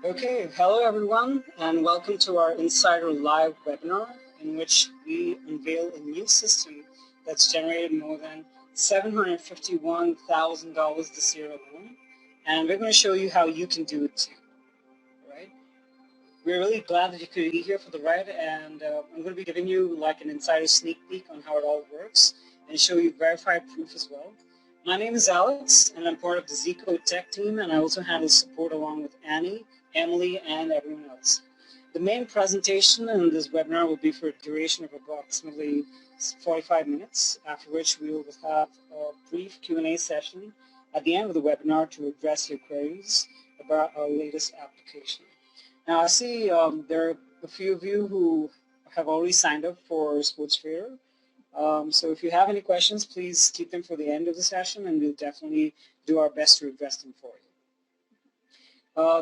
Okay, hello everyone, and welcome to our Insider Live webinar, in which we unveil a new system that's generated more than $751,000 this year alone, and we're going to show you how you can do it too. Right? We're really glad that you could be here for the ride, and I'm going to be giving you like an insider sneak peek on how it all works, and show you verified proof as well. My name is Alex, and I'm part of the ZCode tech team, and I also handle support along with Annie, Emily, and everyone else. The main presentation in this webinar will be for a duration of approximately 45 minutes, after which we will have a brief Q&A session at the end of the webinar to address your queries about our latest application. Now, I see there are a few of you who have already signed up for SportsTrader. So if you have any questions, please keep them for the end of the session, and we'll definitely do our best to address them for you.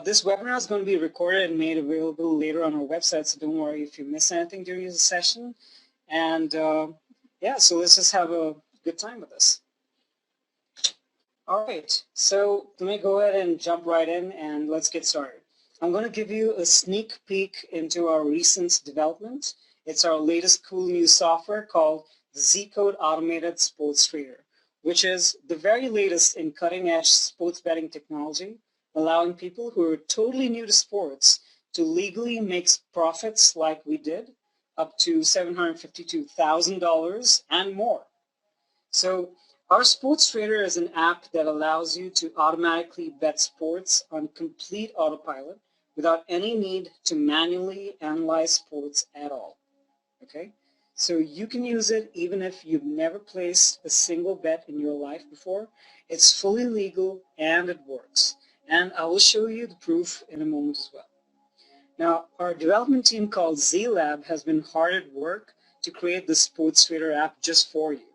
This webinar is going to be recorded and made available later on our website, so don't worry if you miss anything during the session. And yeah, so let's just have a good time with this. All right, so let me go ahead and jump right in, and let's get started. I'm going to give you a sneak peek into our recent development. It's our latest cool new software called the ZCode Automated Sports Trader, which is the very latest in cutting-edge sports betting technology, allowing people who are totally new to sports to legally make profits like we did, up to $752,000 and more. So our Sports Trader is an app that allows you to automatically bet sports on complete autopilot without any need to manually analyze sports at all. Okay? So you can use it even if you've never placed a single bet in your life before. It's fully legal and it works. And I will show you the proof in a moment as well. Now, our development team called Z-Lab has been hard at work to create the Sports Trader app just for you,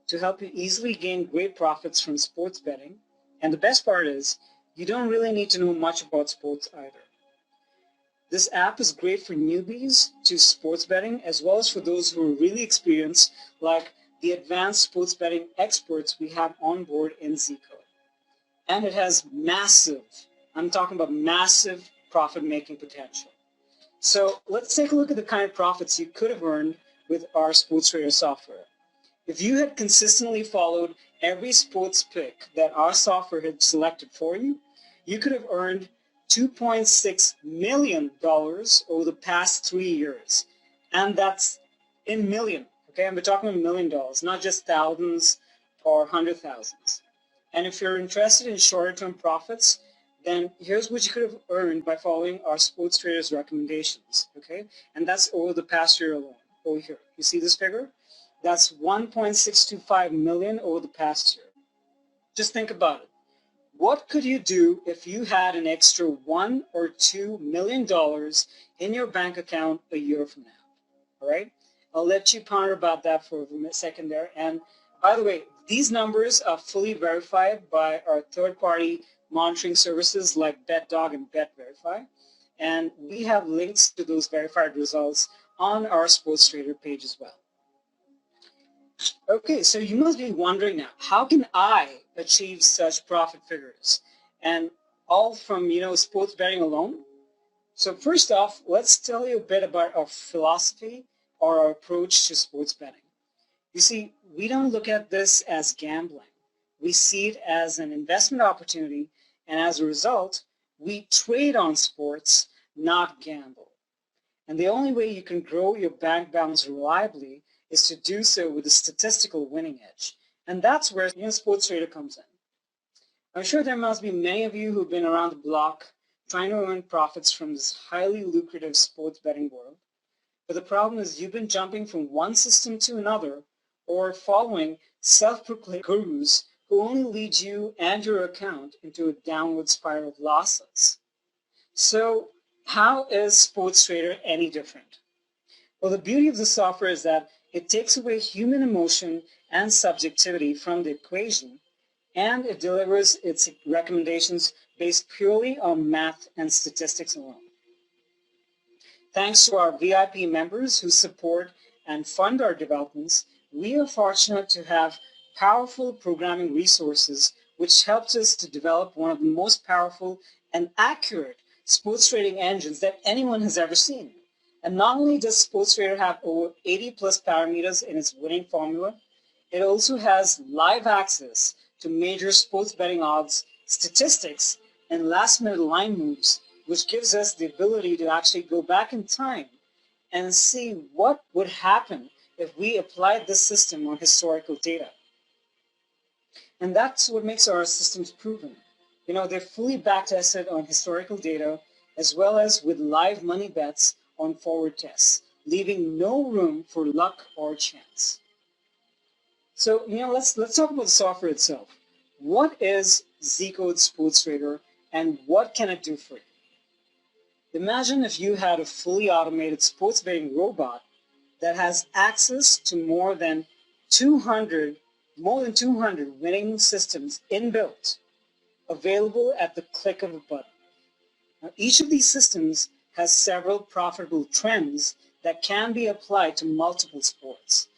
to help you easily gain great profits from sports betting. And the best part is, you don't really need to know much about sports either. This app is great for newbies to sports betting, as well as for those who are really experienced, like the advanced sports betting experts we have on board in ZCode. And it has massive, I'm talking about massive profit-making potential. So let's take a look at the kind of profits you could have earned with our Sports Trader software. If you had consistently followed every sports pick that our software had selected for you, you could have earned $2.6 million over the past 3 years. And that's in million, okay? And we're talking about $1 million, not just thousands or 100,000s. And if you're interested in shorter-term profits, then here's what you could have earned by following our Sports Trader's recommendations, okay? And that's over the past year alone, over here. You see this figure? That's 1.625 million over the past year. Just think about it. What could you do if you had an extra $1 or $2 million in your bank account a year from now? All right? I'll let you ponder about that for a second there. And by the way, these numbers are fully verified by our third-party monitoring services like BetDog and BetVerify. And we have links to those verified results on our Sports Trader page as well. Okay, so you must be wondering now, how can I achieve such profit figures? And all from, sports betting alone? So first off, let's tell you a bit about our philosophy or our approach to sports betting. You see, we don't look at this as gambling. We see it as an investment opportunity, and as a result, we trade on sports, not gamble. And the only way you can grow your bank balance reliably is to do so with a statistical winning edge. And that's where Sports Trader comes in. I'm sure there must be many of you who've been around the block trying to earn profits from this highly lucrative sports betting world. But the problem is you've been jumping from one system to another or following self-proclaimed gurus who only lead you and your account into a downward spiral of losses. So how is Sports Trader any different? Well, the beauty of the software is that it takes away human emotion and subjectivity from the equation, and it delivers its recommendations based purely on math and statistics alone. Thanks to our VIP members who support and fund our developments, we are fortunate to have powerful programming resources which helped us to develop one of the most powerful and accurate sports trading engines that anyone has ever seen. And not only does SportsTrader have over 80 plus parameters in its winning formula, it also has live access to major sports betting odds, statistics, and last-minute line moves, which gives us the ability to actually go back in time and see what would happen if we applied this system on historical data. And that's what makes our systems proven. You know, they're fully backtested on historical data as well as with live money bets on forward tests, leaving no room for luck or chance. So, you know, let's talk about the software itself. What is ZCode SportsTrader and what can it do for you? Imagine if you had a fully automated sports betting robot that has access to more than 200 winning systems inbuilt, available at the click of a button. Now, each of these systems has several profitable trends that can be applied to multiple sports.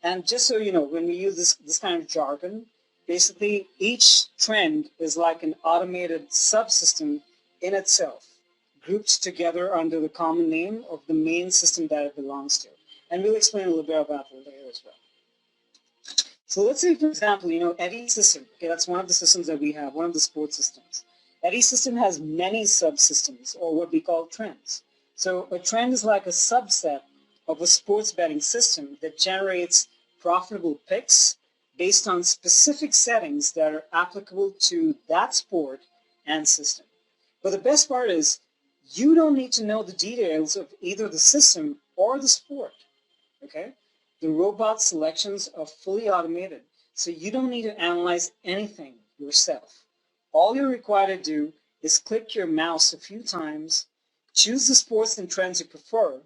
And just so you know, when we use this kind of jargon, basically each trend is like an automated subsystem in itself, grouped together under the common name of the main system that it belongs to. And we'll explain a little bit about that later as well. So let's say, for example, you know, Eddie's system. Okay, that's one of the systems that we have, one of the sports systems. Eddie's system has many subsystems, or what we call trends. So a trend is like a subset of a sports betting system that generates profitable picks based on specific settings that are applicable to that sport and system. But the best part is you don't need to know the details of either the system or the sport. Okay? The robot selections are fully automated, so you don't need to analyze anything yourself. All you're required to do is click your mouse a few times, choose the sports and trends you prefer,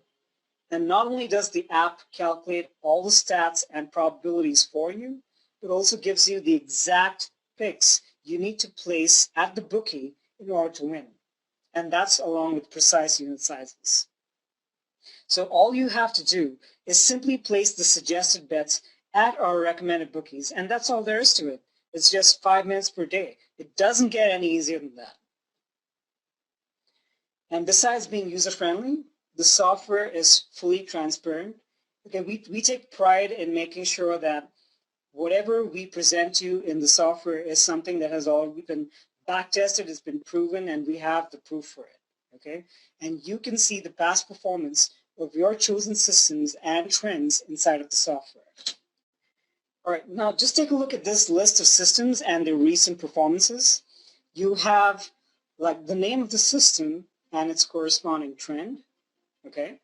and not only does the app calculate all the stats and probabilities for you, it also gives you the exact picks you need to place at the bookie in order to win. And that's along with precise unit sizes. So all you have to do is simply place the suggested bets at our recommended bookies, and that's all there is to it. It's just 5 minutes per day. It doesn't get any easier than that. And besides being user-friendly, the software is fully transparent. Okay, we take pride in making sure that whatever we present to you in the software is something that has already been back-tested, has been proven, and we have the proof for it. Okay, and you can see the past performance of your chosen systems and trends inside of the software. All right, now just take a look at this list of systems and their recent performances. You have like the name of the system and its corresponding trend, okay?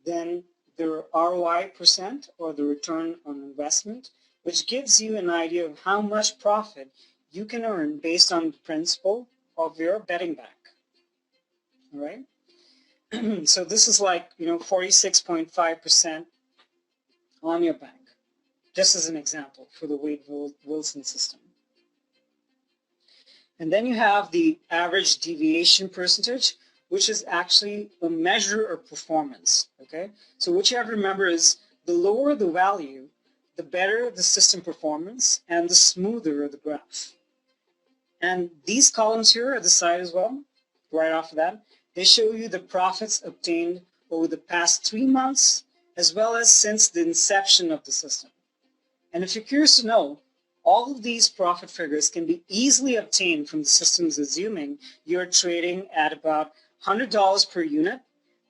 Then the ROI percent, or the return on investment, which gives you an idea of how much profit you can earn based on the principle of your betting back, all right? So this is like, you know, 46.5% on your bank, just as an example for the Wade Wilson system. And then you have the average deviation percentage, which is actually a measure of performance, okay? So what you have to remember is the lower the value, the better the system performance and the smoother the graph. And these columns here at the side as well, right off of that, they show you the profits obtained over the past 3 months, as well as since the inception of the system. And if you're curious to know, all of these profit figures can be easily obtained from the systems, assuming you're trading at about $100 per unit.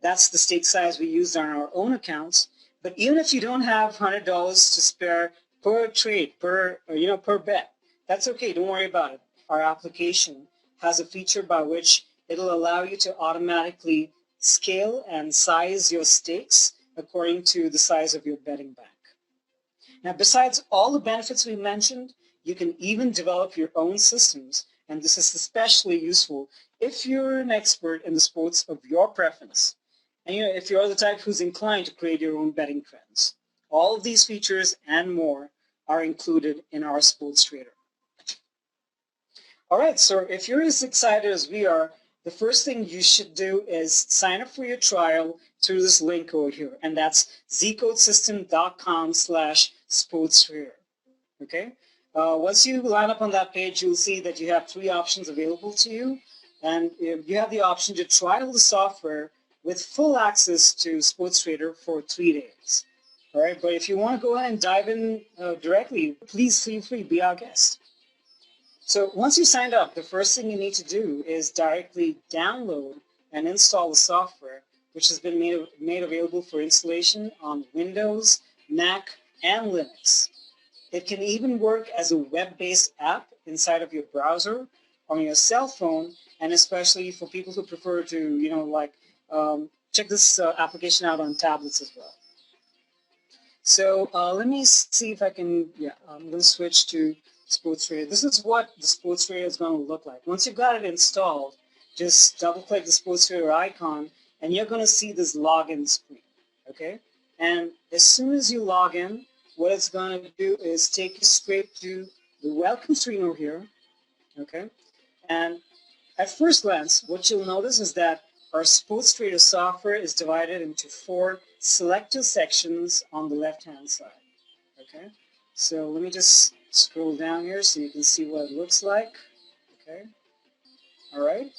That's the stake size we used on our own accounts. But even if you don't have $100 to spare per trade, per bet, that's okay. Don't worry about it. Our application has a feature by which it'll allow you to automatically scale and size your stakes according to the size of your betting bank. Now, besides all the benefits we mentioned, you can even develop your own systems, and this is especially useful if you're an expert in the sports of your preference, and if you're the type who's inclined to create your own betting trends. All of these features and more are included in our SportsTrader. All right, so if you're as excited as we are, the first thing you should do is sign up for your trial through this link over here, and that's zcodesystem.com/SportsTrader. Okay. Once you line up on that page, you'll see that you have 3 options available to you. And you have the option to trial the software with full access to SportsTrader for 3 days. All right, but if you want to go ahead and dive in directly, please feel free, be our guest. So once you signed up, the first thing you need to do is directly download and install the software, which has been made available for installation on Windows, Mac, and Linux. It can even work as a web-based app inside of your browser on your cell phone, and especially for people who prefer to, check this application out on tablets as well. So let me see if I can, I'm going to switch to SportsTrader. This is what the SportsTrader is going to look like. Once you've got it installed, just double-click the SportsTrader icon, and you're going to see this login screen, okay? And as soon as you log in, what it's going to do is take you straight to the welcome screen over here, okay? And at first glance, what you'll notice is that our SportsTrader software is divided into 4 selected sections on the left-hand side, okay? So let me just scroll down here so you can see what it looks like, okay? All right.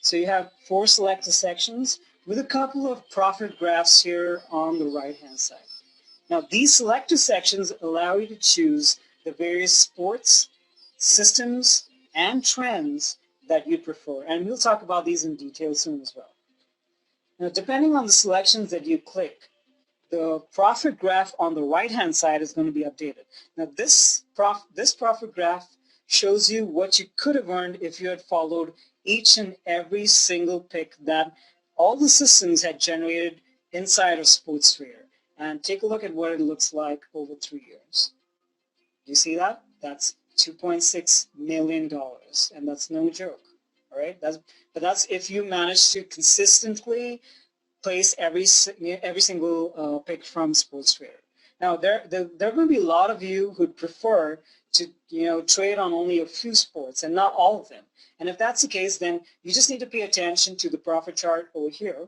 So you have 4 selected sections with a couple of profit graphs here on the right-hand side. Now, these selected sections allow you to choose the various sports, systems, and trends that you prefer. And we'll talk about these in detail soon as well. Now, depending on the selections that you click, the profit graph on the right-hand side is going to be updated. Now, this profit graph shows you what you could have earned if you had followed each and every single pick that all the systems had generated inside of SportsTrader. And take a look at what it looks like over 3 years. Do you see that? That's $2.6 million, and that's no joke. All right, but that's if you manage to consistently place every single pick from SportsTrader. Now, there are going to be a lot of you who prefer to trade on only a few sports and not all of them. And if that's the case, then you just need to pay attention to the profit chart over here,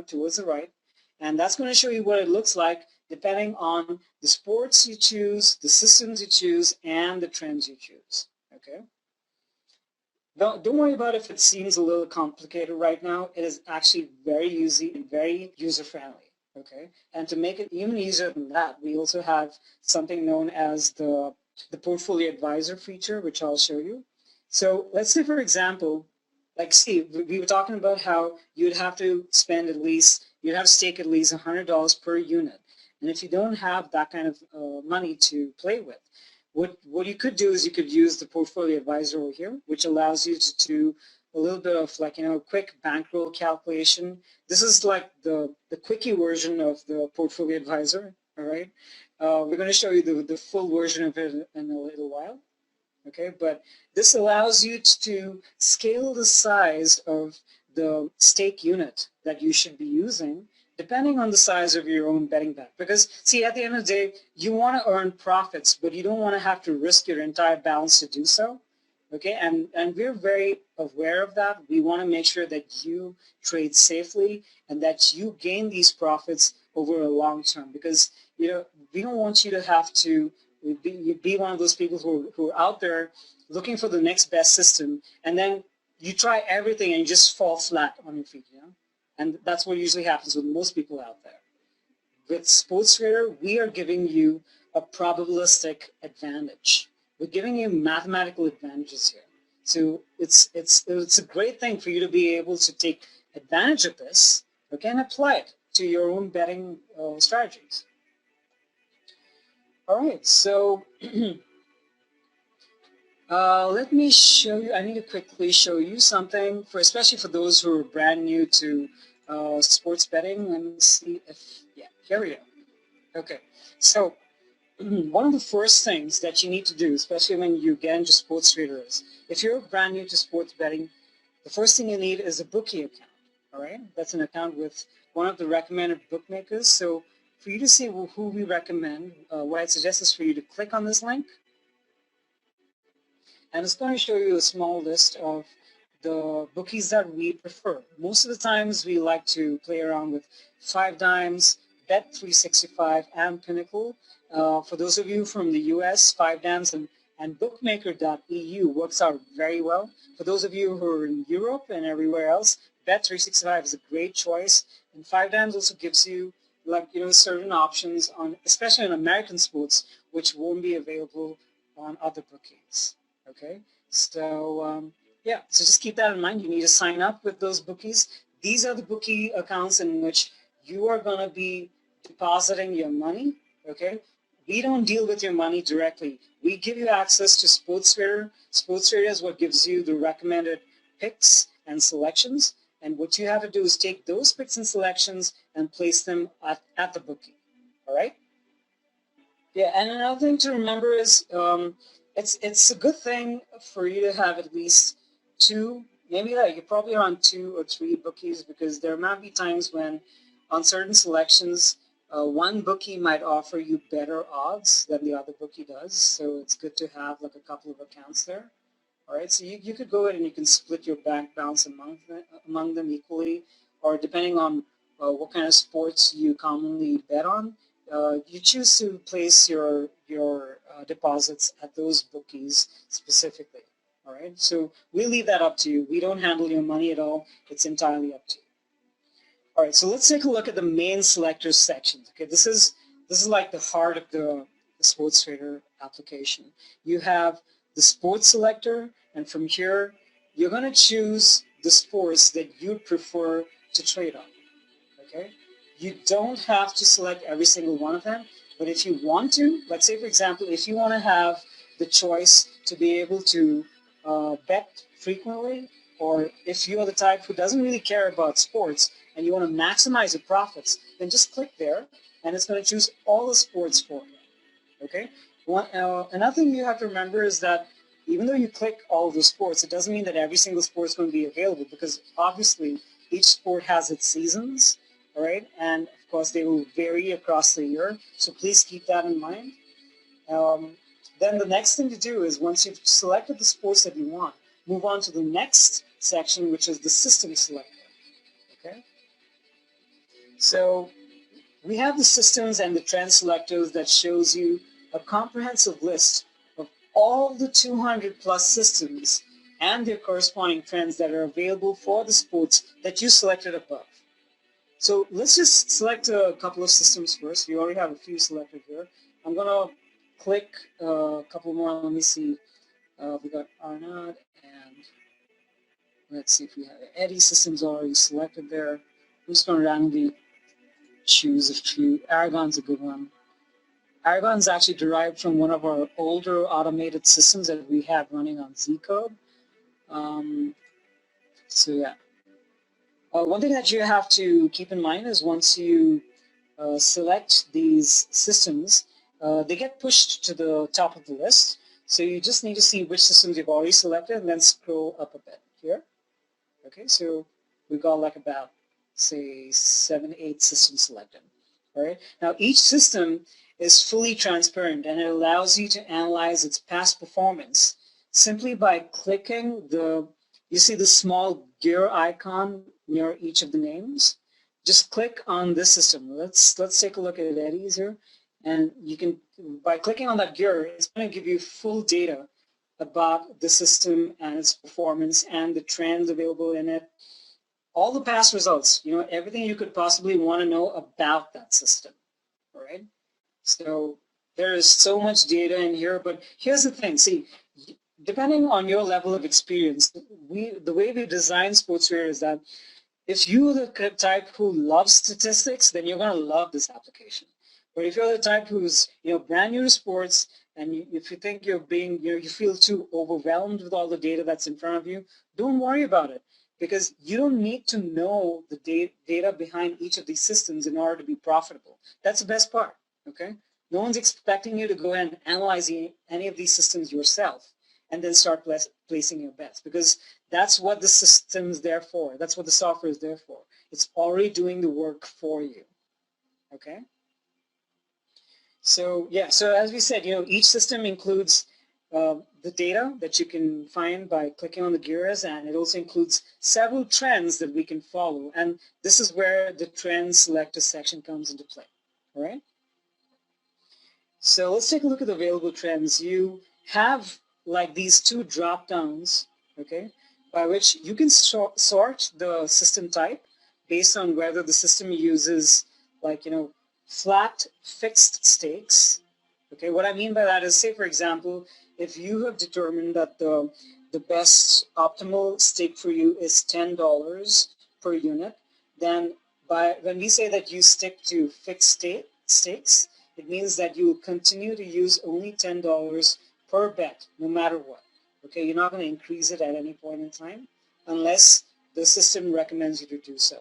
towards the right. And that's going to show you what it looks like depending on the sports you choose, the systems you choose, and the trends you choose, okay? Don't worry about if it seems a little complicated right now. It is actually very easy and very user-friendly, okay? And to make it even easier than that, we also have something known as the Portfolio Advisor feature, which I'll show you. So let's say, for example, like Steve, we were talking about how you'd have to stake at least $100 per unit. And if you don't have that kind of money to play with, what you could do is you could use the Portfolio Advisor over here, which allows you to do a little bit of quick bankroll calculation. This is like the quickie version of the Portfolio Advisor, all right? We're going to show you the full version of it in a little while. Okay, but this allows you to scale the size of the stake unit that you should be using depending on the size of your own betting bag. Because, see, at the end of the day, you want to earn profits, but you don't want to have to risk your entire balance to do so. Okay, and we're very aware of that. We want to make sure that you trade safely and that you gain these profits over a long term. Because, we don't want you to have to be one of those people who are out there looking for the next best system, and then you try everything and you just fall flat on your feet, And that's what usually happens with most people out there. With SportsTrader, we are giving you a probabilistic advantage. We're giving you mathematical advantages here. So it's a great thing for you to be able to take advantage of this, okay, and apply it to your own betting strategies. All right, so let me show you. I need to quickly show you something, especially for those who are brand new to sports betting. Let me see if, here we go. Okay, so one of the first things that you need to do, especially when you get into SportsTrader, is if you're brand new to sports betting, the first thing you need is a bookie account. All right, that's an account with one of the recommended bookmakers. So for you to see who we recommend, what I suggest is for you to click on this link, and it's going to show you a small list of the bookies that we prefer. Most of the times we like to play around with 5 Dimes, Bet365, and Pinnacle. For those of you from the US, 5 Dimes and And bookmaker.eu works out very well. For those of you who are in Europe and everywhere else, Bet365 is a great choice. And 5Dimes also gives you certain options on, especially on American sports, which won't be available on other bookies. Okay, so yeah, so just keep that in mind. You need to sign up with those bookies. These are the bookie accounts in which you are going to be depositing your money. Okay, we don't deal with your money directly. We give you access to SportsRadar. SportsRadar is what gives you the recommended picks and selections. And what you have to do is take those picks and selections and place them at the bookie. All right? Yeah, and another thing to remember is it's a good thing for you to have at least two, maybe like you're probably around 2 or 3 bookies, because there might be times when on certain selections, one bookie might offer you better odds than the other bookie does. So it's good to have like a couple of accounts there. All right, so you could go ahead and you can split your bank balance among them equally, or depending on what kind of sports you commonly bet on, you choose to place your deposits at those bookies specifically. All right, so we leave that up to you. We don't handle your money at all. It's entirely up to you. All right, so let's take a look at the main selectors section. Okay, this is like the heart of the SportsRadar application. You have the sports selector, and from here, you're going to choose the sports that you prefer to trade on. Okay, you don't have to select every single one of them, but if you want to, let's say for example, if you want to have the choice to be able to bet frequently, or if you're the type who doesn't really care about sports and you want to maximize your profits, then just click there and it's going to choose all the sports for you. Okay. Another thing you have to remember is that even though you click all of the sports, it doesn't mean that every single sport is going to be available, because obviously each sport has its seasons, all right, and of course they will vary across the year. So please keep that in mind. Then the next thing to do is, once you've selected the sports that you want, move on to the next section, which is the system selector. Okay. So we have the systems and the trend selectors that shows you a comprehensive list of all the 200 plus systems and their corresponding trends that are available for the sports that you selected above. So let's just select a couple of systems first. We already have a few selected here. I'm going to click a couple more. Let me see. We got Arnaud, and let's see if we have Eddie systems already selected there. I'm just going to randomly choose a few. Aragon's a good one. Aragon's actually derived from one of our older automated systems that we have running on ZCode. So yeah. One thing that you have to keep in mind is once you select these systems, they get pushed to the top of the list. So you just need to see which systems you've already selected and then scroll up a bit here. Okay, so we've got like about, say, 7, 8 systems selected. All right. Now each system is fully transparent and it allows you to analyze its past performance simply by clicking you see the small gear icon near each of the names. Just click on this system. Let's take a look at Eddie's here, and you can, by clicking on that gear, it's going to give you full data about the system and its performance and the trends available in it. All the past results, everything you could possibly want to know about that system, all right? So there is so much data in here, but here's the thing. See, depending on your level of experience, the way we design SportsRadar is that if you're the type who loves statistics, then you're going to love this application. But if you're the type who's brand new to sports, and if you think you're being you feel too overwhelmed with all the data that's in front of you, don't worry about it, because you don't need to know the data behind each of these systems in order to be profitable. That's the best part. Okay, no one's expecting you to go ahead and analyze any of these systems yourself and then start placing your bets, because that's what the system's there for. That's what the software is there for. It's already doing the work for you. Okay. So yeah, so as we said, each system includes the data that you can find by clicking on the gears, and it also includes several trends that we can follow. And this is where the trend selector section comes into play. All right. So let's take a look at the available trends. You have like these two drop downs, okay, by which you can sort the system type based on whether the system uses like, flat fixed stakes. Okay, what I mean by that is, say for example, if you have determined that the best optimal stake for you is $10 per unit, then when we say that you stick to fixed stakes, it means that you will continue to use only $10 per bet, no matter what. Okay, you're not going to increase it at any point in time unless the system recommends you to do so.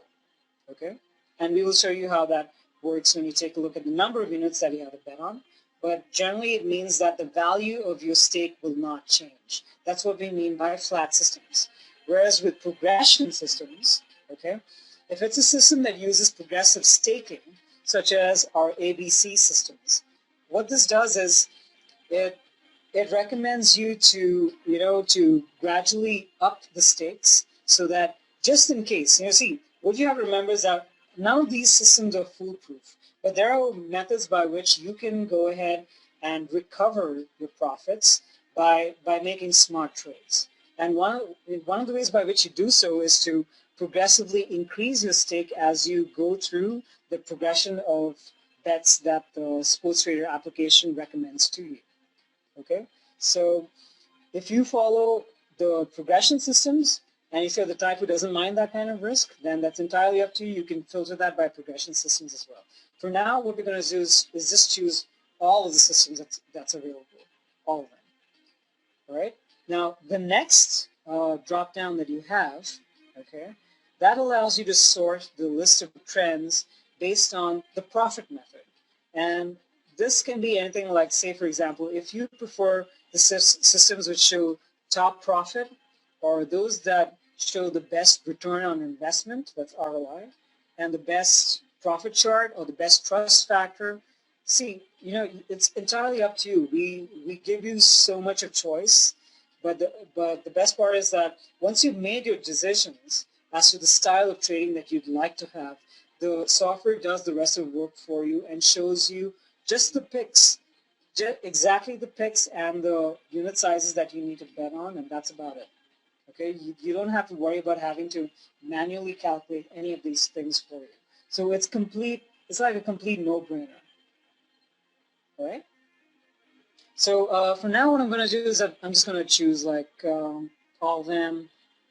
Okay, and we will show you how that works when you take a look at the number of units that you have to bet on. But generally, it means that the value of your stake will not change. That's what we mean by flat systems. Whereas with progression systems, okay, if it's a system that uses progressive staking, such as our ABC systems, what this does is it recommends you to, to gradually up the stakes so that just in case, see, what you have to remember is that none of these systems are foolproof, but there are methods by which you can go ahead and recover your profits by making smart trades. And one of the ways by which you do so is to progressively increase your stake as you go through the progression of bets that the sports trader application recommends to you. Okay, so if you follow the progression systems and if you're the type who doesn't mind that kind of risk, then that's entirely up to you. You can filter that by progression systems as well. For now, what we're going to do is just choose all of the systems that's available, all of them. All right. Now, the next drop down that you have, okay, that allows you to sort the list of trends based on the profit method. And this can be anything like, say, for example, if you prefer the systems which show top profit or those that show the best return on investment, that's ROI, and the best profit chart or the best trust factor, see, it's entirely up to you. We give you so much of choice, but the best part is that once you've made your decisions as to the style of trading that you'd like to have, the software does the rest of the work for you and shows you just the picks, exactly the picks and the unit sizes that you need to bet on, and that's about it. Okay, you don't have to worry about having to manually calculate any of these things for you. So it's like a complete no-brainer. All right. So for now, what I'm going to do is I'm just going to choose like all of them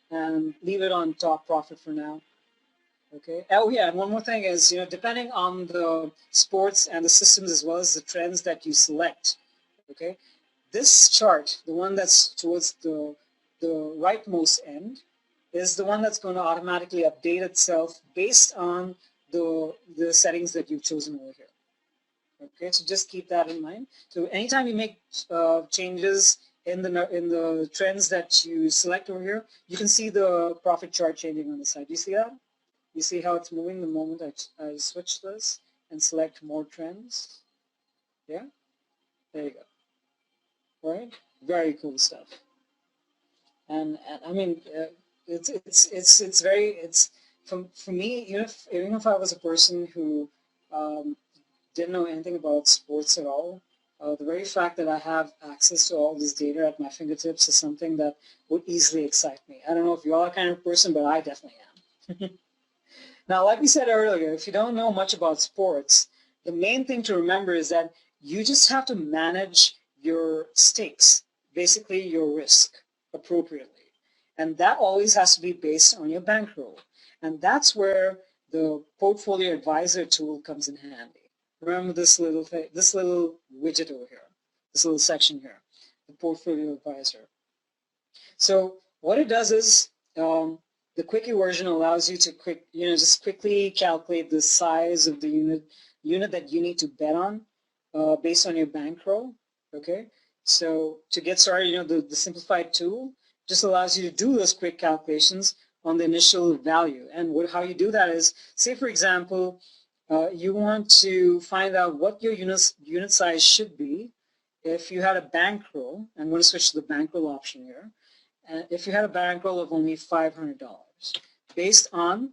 and leave it on top profit for now. Okay. Oh yeah, and one more thing is, depending on the sports and the systems as well as the trends that you select, okay, this chart, the one that's towards the rightmost end, is the one that's going to automatically update itself based on the settings that you've chosen over here. Okay, so just keep that in mind. So anytime you make changes in the trends that you select over here, you can see the profit chart changing on the side. Do you see that? You see how it's moving the moment I switch this and select more trends? Yeah, there you go. All right, very cool stuff. And I mean, it's very for me. Even if I was a person who didn't know anything about sports at all, the very fact that I have access to all this data at my fingertips is something that would easily excite me. I don't know if you're that kind of person, but I definitely am. Now, like we said earlier, if you don't know much about sports, the main thing to remember is that you just have to manage your stakes, basically your risk, appropriately. And that always has to be based on your bankroll. And that's where the portfolio advisor tool comes in handy. Remember this little thing, this little widget over here, this little section here, the portfolio advisor. So what it does is the quickie version allows you to just quickly calculate the size of the unit that you need to bet on based on your bankroll. Okay, so to get started, the simplified tool just allows you to do those quick calculations on the initial value. And how you do that is, say for example, you want to find out what your unit size should be if you had a bankroll. I'm going to switch to the bankroll option here. If you had a bankroll of only $500, based on,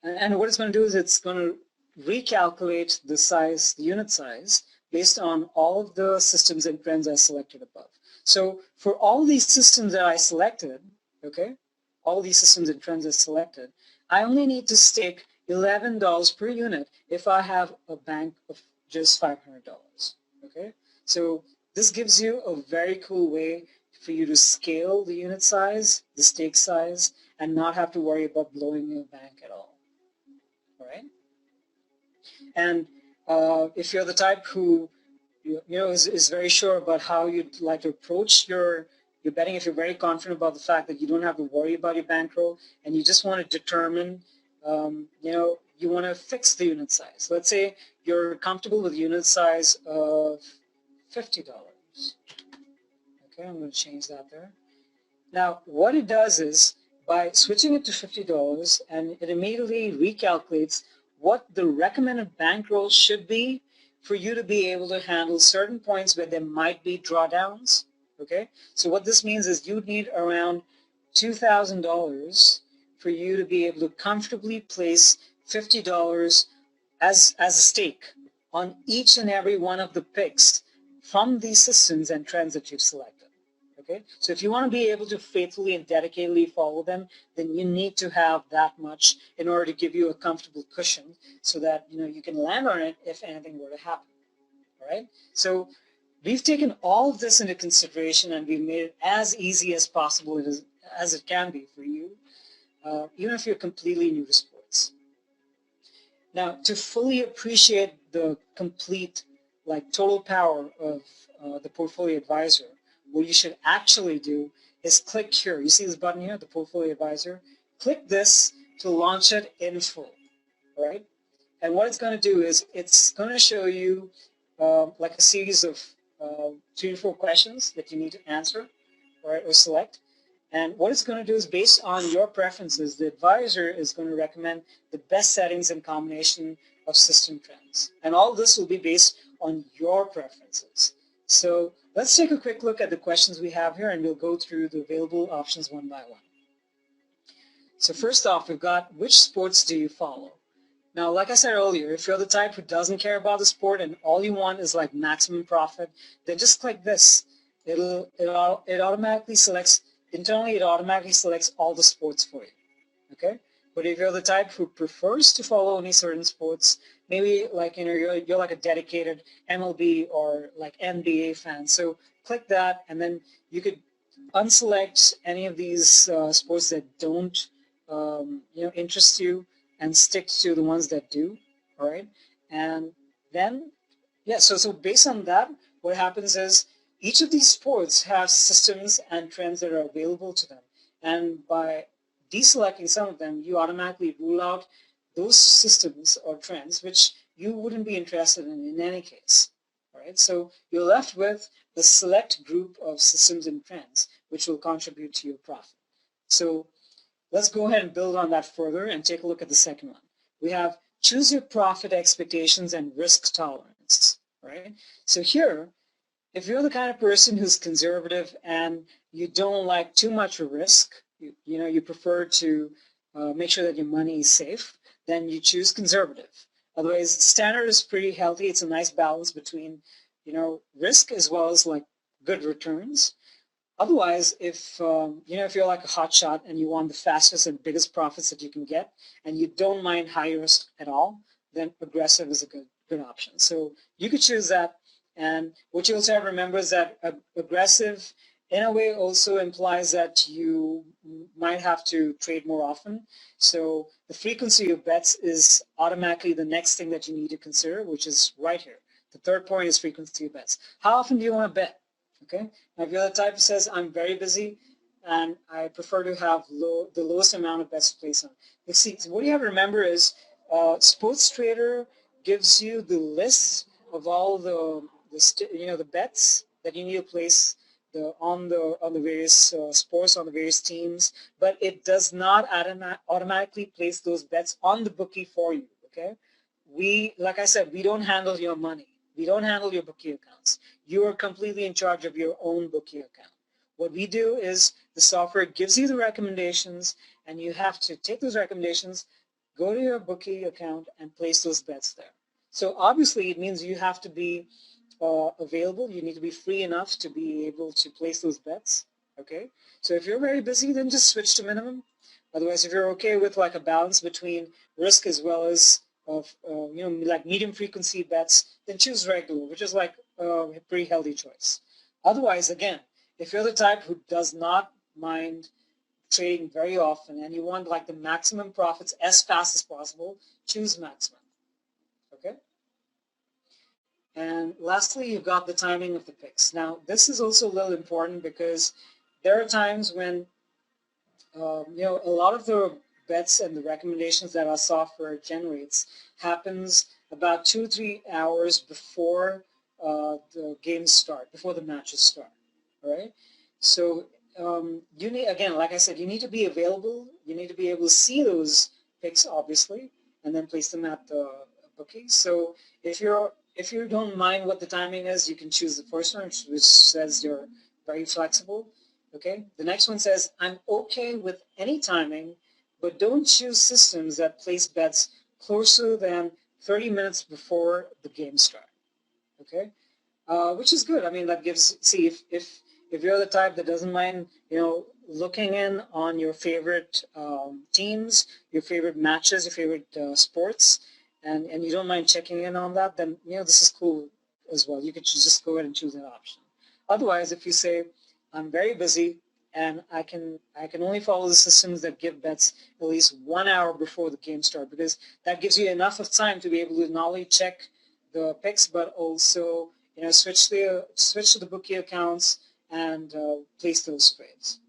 and what it's going to do is it's going to recalculate the unit size, based on all of the systems and trends I selected above. So for all these systems that I selected, okay, all these systems and trends I selected, I only need to stake $11 per unit if I have a bank of just $500, okay? So this gives you a very cool way for you to scale the unit size, the stake size, and not have to worry about blowing your bank at all, all right? And if you're the type who is very sure about how you'd like to approach your betting, if you're very confident about the fact that you don't have to worry about your bankroll and you just want to determine, you want to fix the unit size. Let's say you're comfortable with unit size of $50. Okay, I'm going to change that there. Now, what it does is, by switching it to $50, and it immediately recalculates what the recommended bankroll should be for you to be able to handle certain points where there might be drawdowns. Okay, so what this means is you need around $2,000 for you to be able to comfortably place $50 as a stake on each and every one of the picks from these systems and trends that you've selected. Okay, so if you want to be able to faithfully and dedicatedly follow them, then you need to have that much in order to give you a comfortable cushion so that you can land on it if anything were to happen. All right, so we've taken all of this into consideration and we've made it as easy as possible as it can be for you, even if you're completely new to sports. Now, to fully appreciate the complete, total power of the Portfolio Advisor, what you should actually do is click here. You see this button here, the Portfolio Advisor? Click this to launch it in full, all right? And what it's going to do is it's going to show you like a series of 3 to 4 questions that you need to answer, all right, or select. And what it's going to do is, based on your preferences, the advisor is going to recommend the best settings and combination of system trends. And all this will be based on your preferences. So let's take a quick look at the questions we have here, and we'll go through the available options one by one. So first off, we've got, which sports do you follow? Now, like I said earlier, if you're the type who doesn't care about the sport and all you want is like maximum profit, then just click this. It automatically selects, internally it automatically selects all the sports for you, okay? But if you're the type who prefers to follow any certain sports, maybe like, you're like a dedicated MLB or like NBA fan, so click that, and then you could unselect any of these sports that don't, interest you, and stick to the ones that do, all right? And then, yeah, so based on that, what happens is each of these sports have systems and trends that are available to them. And by deselecting some of them, you automatically rule out those systems or trends which you wouldn't be interested in any case, all right? So you're left with the select group of systems and trends which will contribute to your profit. So let's go ahead and build on that further and take a look at the second one. We have choose your profit expectations and risk tolerance, right? So here, if you're the kind of person who's conservative and you don't like too much risk, you prefer to make sure that your money is safe, then you choose conservative. Otherwise, standard is pretty healthy. It's a nice balance between, risk as well as like good returns. Otherwise, if you're like a hot shot and you want the fastest and biggest profits that you can get, and you don't mind high risk at all, then aggressive is a good option. So you could choose that. And what you also have to remember is that aggressive, in a way, also implies that you might have to trade more often. So the frequency of bets is automatically the next thing that you need to consider, which is right here. The third point is frequency of bets. How often do you want to bet? Okay. Now, if you're the type who says, I'm very busy and I prefer to have the lowest amount of bets to place on. Let's see, so what you have to remember is Sports Trader gives you the list of all the bets that you need to place on the various sports, on the various teams, but it does not automatically place those bets on the bookie for you, okay? Like I said, we don't handle your money. We don't handle your bookie accounts. You are completely in charge of your own bookie account. What we do is the software gives you the recommendations, and you have to take those recommendations, go to your bookie account, and place those bets there. So obviously, it means you have to be available. You need to be free enough to be able to place those bets. Okay, so if you're very busy, then just switch to minimum. Otherwise, if you're okay with like a balance between risk as well as of like medium frequency bets, then choose regular, which is like a pretty healthy choice. Otherwise, again, if you're the type who does not mind trading very often and you want like the maximum profits as fast as possible, choose maximum. Okay. And lastly, you've got the timing of the picks. Now, this is also a little important because there are times when a lot of the bets and the recommendations that our software generates happens about 2-3 hours before the games start, before the matches start. All right. So you need, again, like I said, you need to be available. You need to be able to see those picks, obviously, and then place them at the bookie. So if you don't mind what the timing is, you can choose the first one, which says you're very flexible. Okay. The next one says, I'm okay with any timing, but don't choose systems that place bets closer than 30 minutes before the game start. Okay. Which is good. I mean, that gives, see, if you're the type that doesn't mind, looking in on your favorite teams, your favorite matches, your favorite sports, and you don't mind checking in on that, then, this is cool as well. You could just go ahead and choose that option. Otherwise, if you say, I'm very busy and I can only follow the systems that give bets at least 1 hour before the game start, because that gives you enough of time to be able to not only check the picks, but also switch to the bookie accounts and place those trades.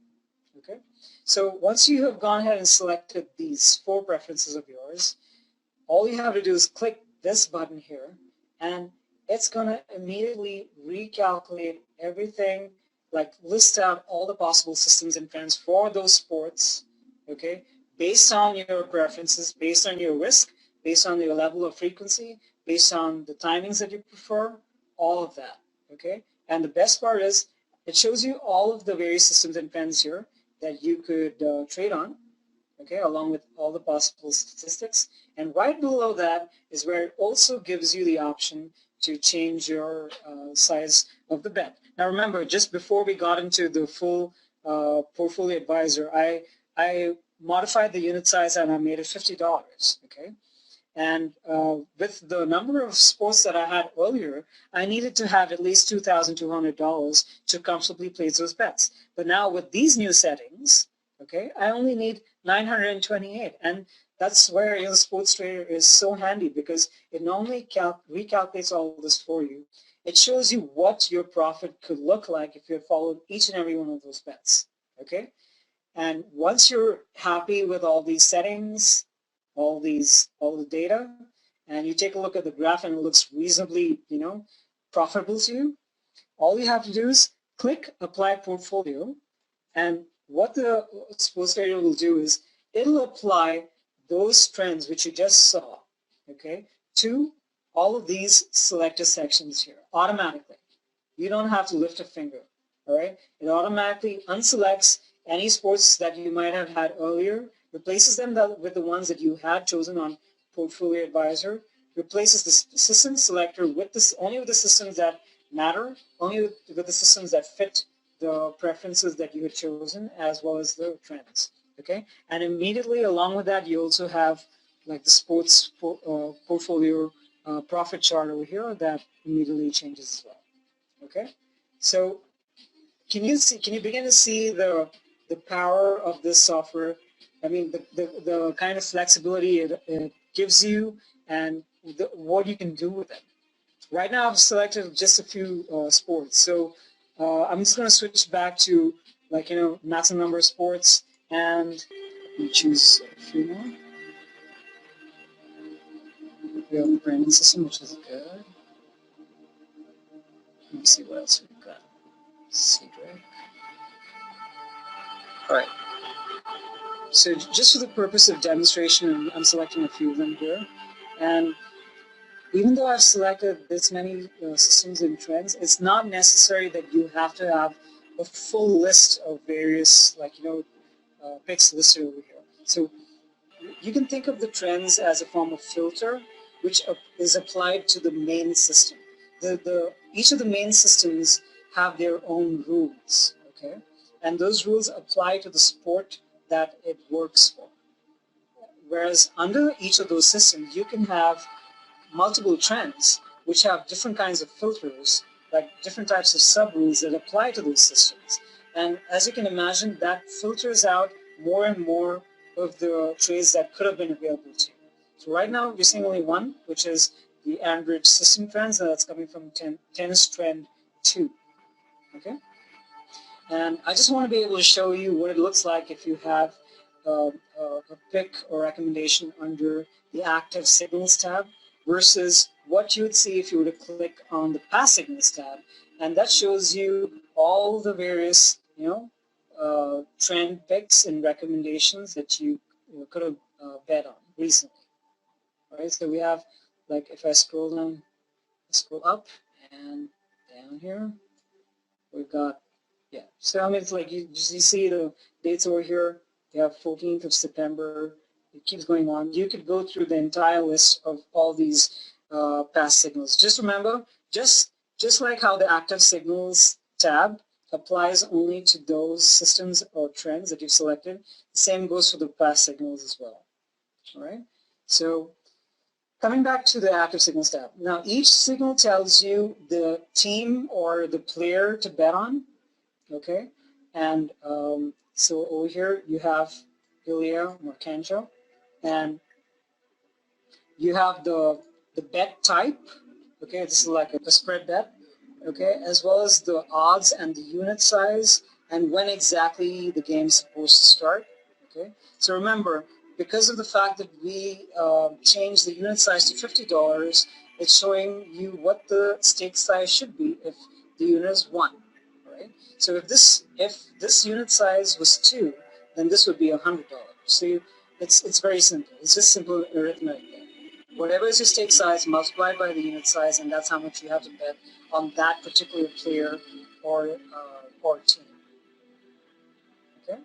Okay. So once you have gone ahead and selected these 4 preferences of yours, all you have to do is click this button here, and it's going to immediately recalculate everything, like list out all the possible systems and trends for those sports, okay, based on your preferences, based on your risk, based on your level of frequency, based on the timings that you prefer, all of that, okay? And the best part is it shows you all of the various systems and trends here that you could trade on, okay, along with all the possible statistics. And right below that is where it also gives you the option to change your size of the bet. Now remember, just before we got into the full portfolio advisor, I modified the unit size and I made it $50, okay? And with the number of sports that I had earlier, I needed to have at least $2,200 to comfortably place those bets. But now with these new settings, okay, I only need 928, and that's where the sports trader is so handy, because it not only recalculates all this for you, it shows you what your profit could look like if you had followed each and every one of those bets. Okay, and once you're happy with all these settings, all the data, and you take a look at the graph and it looks reasonably, profitable to you, all you have to do is click Apply Portfolio, and what the sports trader will do is it'll apply those trends which you just saw, okay, to all of these selected sections here automatically. You don't have to lift a finger, all right? It automatically unselects any sports that you might have had earlier, replaces them with the ones that you had chosen on Portfolio Advisor, replaces the system selector with only with the systems that matter, only with the systems that fit the preferences that you had chosen, as well as the trends, okay? And immediately along with that, you also have like the sports portfolio profit chart over here that immediately changes as well. Okay, so can you begin to see the power of this software? I mean, the kind of flexibility it gives you, and what you can do with it. Right now, I've selected just a few sports, so I'm just going to switch back to maximum number of sports, and we choose a few more. We have the branding system, which is good. Let me see what else we've got. Cedric. All right. So just for the purpose of demonstration, I'm selecting a few of them here. And even though I've selected this many systems and trends, it's not necessary that you have to have a full list of various, picks listed over here. So you can think of the trends as a form of filter, which is applied to the main system. each of the main systems have their own rules, okay? And those rules apply to the sport that it works for. Whereas under each of those systems, you can have multiple trends which have different kinds of filters, like different types of sub-rules that apply to those systems. And as you can imagine, that filters out more and more of the trades that could have been available to you. So right now, we're seeing only one, which is the Android system trends, and that's coming from Tennis Trend 2. Okay? And I just want to be able to show you what it looks like if you have a pick or recommendation under the Active Signals tab versus what you would see if you were to click on the Past Signals tab. And that shows you all the various, trend picks and recommendations that you could have bet on recently. All right, so we have, like, if I scroll down, scroll up and down here, we've got, yeah. So I mean, it's like you see the dates over here. You have 14th of September. It keeps going on. You could go through the entire list of all these past signals. Just remember, just like how the Active Signals tab applies only to those systems or trends that you've selected, the same goes for the past signals as well. All right. So coming back to the Active Signals tab. Now, each signal tells you the team or the player to bet on. Okay, and so over here you have Ilya Marchenko, and you have the bet type. Okay, this is like a spread bet. Okay, as well as the odds and the unit size and when exactly the game's supposed to start. Okay, so remember, because of the fact that we changed the unit size to $50, it's showing you what the stake size should be if the unit is 1. Right? So if this unit size was 2, then this would be $100. So it's very simple. It's just simple arithmetic. Whatever is your stake size multiplied by the unit size, and that's how much you have to bet on that particular player or team. Okay.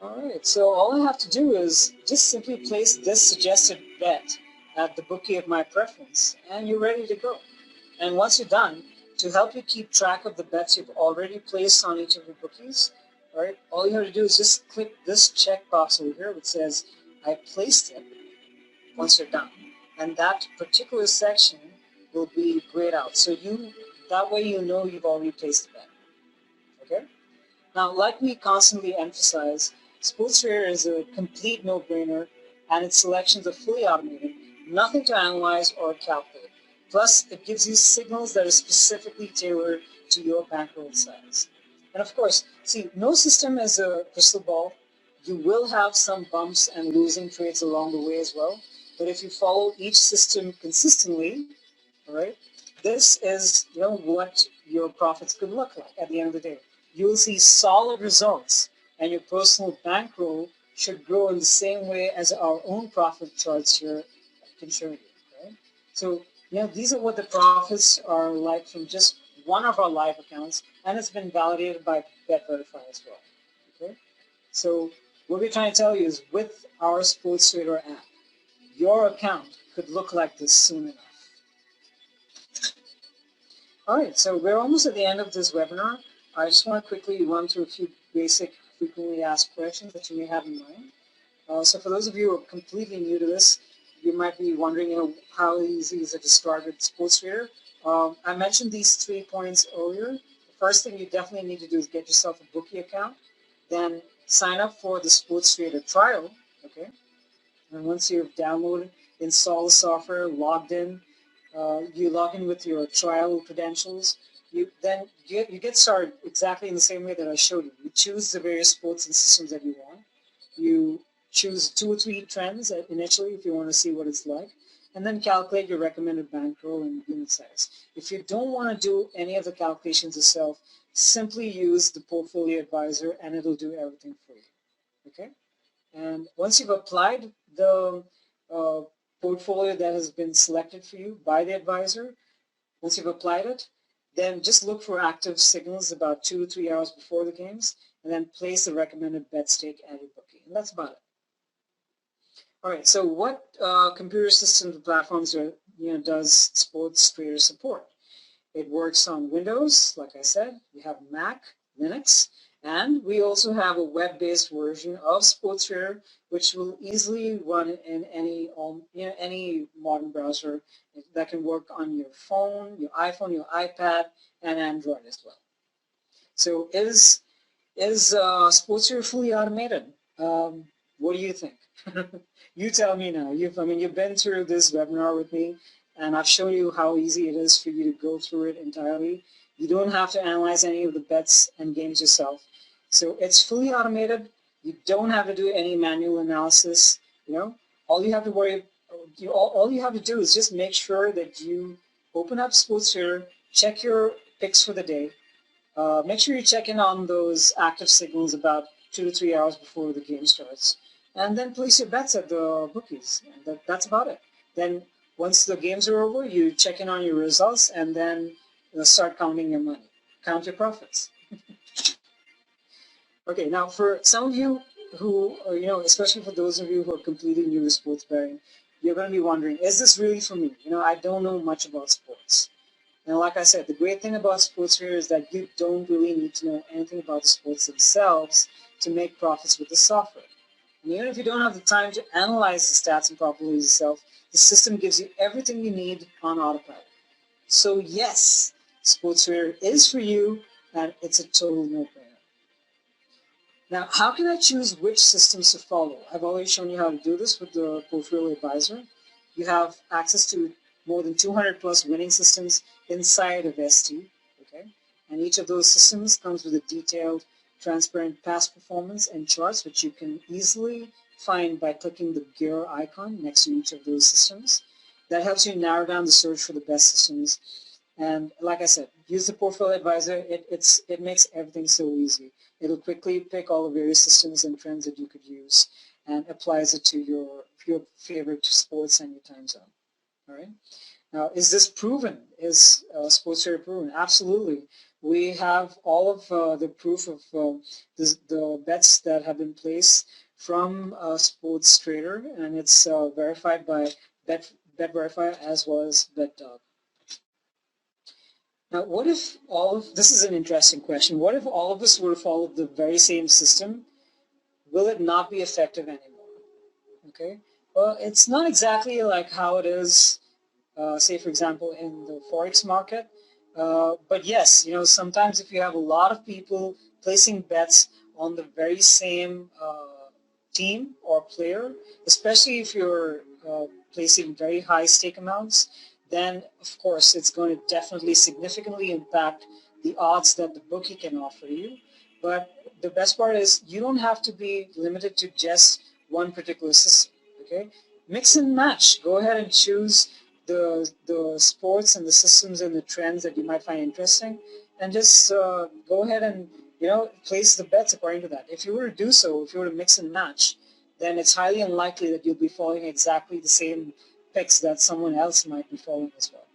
All right. So all I have to do is just simply place this suggested bet at the bookie of my preference, and you're ready to go. And once you're done, to help you keep track of the bets you've already placed on each of your bookies, all right, all you have to do is just click this checkbox over here which says, I placed it, once you're done. And that particular section will be grayed out. So that way you know you've already placed the bet. Okay? Now, like we constantly emphasize, SportsTrader is a complete no-brainer, and its selections are fully automated, nothing to analyze or calculate. Plus, it gives you signals that are specifically tailored to your bankroll size. And of course, see, no system is a crystal ball. You will have some bumps and losing trades along the way as well. But if you follow each system consistently, all right, this is what your profits could look like at the end of the day. You will see solid results, and your personal bankroll should grow in the same way as our own profit charts here can show you. Right? So these are what the profits are like from just one of our live accounts, and it's been validated by BetVerify as well. Okay, so what we're trying to tell you is, with our SportsTrader app, your account could look like this soon enough. All right, so we're almost at the end of this webinar. I just want to quickly run through a few basic frequently asked questions that you may have in mind. So for those of you who are completely new to this, you might be wondering, how easy is it to start with SportsTrader? I mentioned these 3 points earlier. The first thing you definitely need to do is get yourself a bookie account, then sign up for the SportsTrader trial. Okay, and once you've downloaded, installed the software, logged in, you log in with your trial credentials. You get started exactly in the same way that I showed you. You choose the various sports and systems that you want. You choose 2 or 3 trends initially if you want to see what it's like, and then calculate your recommended bankroll and unit size. If you don't want to do any of the calculations yourself, simply use the portfolio advisor and it'll do everything for you. Okay? And once you've applied the portfolio that has been selected for you by the advisor, once you've applied it, then just look for active signals about 2 or 3 hours before the games, and then place the recommended bet stake at your bookie. And that's about it. All right, so what computer systems and platforms does Sports Trader support. It works on Windows, like I said. We have Mac, Linux, and we also have a web-based version of Sports Trader, which will easily run in any modern browser that can work on your phone, your iPhone, your iPad, and Android as well. So is Sports Trader fully automated? What do you think? You tell me now. You've been through this webinar with me, and I've shown you how easy it is for you to go through it entirely. You don't have to analyze any of the bets and games yourself. So it's fully automated. You don't have to do any manual analysis. All you have to all you have to do is just make sure that you open up SportsTrader, check your picks for the day. Make sure you check in on those active signals about 2 to 3 hours before the game starts. And then place your bets at the bookies. That's about it. Then once the games are over, you check in on your results and then start counting your money. Count your profits. Okay, now for some of you who, especially for those of you who are completely new to sports betting, you're going to be wondering, is this really for me? I don't know much about sports. And like I said, the great thing about sports here is that you don't really need to know anything about the sports themselves to make profits with the software. And even if you don't have the time to analyze the stats and probabilities yourself, the system gives you everything you need on autopilot. So yes, SportsTrader is for you, and it's a total no-brainer. Now, how can I choose which systems to follow? I've already shown you how to do this with the Portfolio Advisor. You have access to more than 200 plus winning systems inside of ST, okay? And each of those systems comes with a detailed, transparent past performance and charts, which you can easily find by clicking the gear icon next to each of those systems. That helps you narrow down the search for the best systems. And like I said, use the Portfolio Advisor. It makes everything so easy. It'll quickly pick all the various systems and trends that you could use and applies it to your favorite sports and your time zone. All right. Now, is this proven? Is SportsTrader proven? Absolutely. We have all of the proof of the bets that have been placed from SportsTrader, and it's verified by BetVerify as well as BetDog. Now, what if this is an interesting question. What if all of us were to follow the very same system? Will it not be effective anymore? Okay. Well, it's not exactly like how it is, say, for example, in the Forex market. But yes, sometimes if you have a lot of people placing bets on the very same team or player, especially if you're placing very high stake amounts, then of course it's going to definitely significantly impact the odds that the bookie can offer you. But the best part is you don't have to be limited to just one particular system. Okay, mix and match. Go ahead and choose the sports and the systems and the trends that you might find interesting, and just go ahead and place the bets according to that. If you were to do so, if you were to mix and match, then it's highly unlikely that you'll be following exactly the same picks that someone else might be following as well.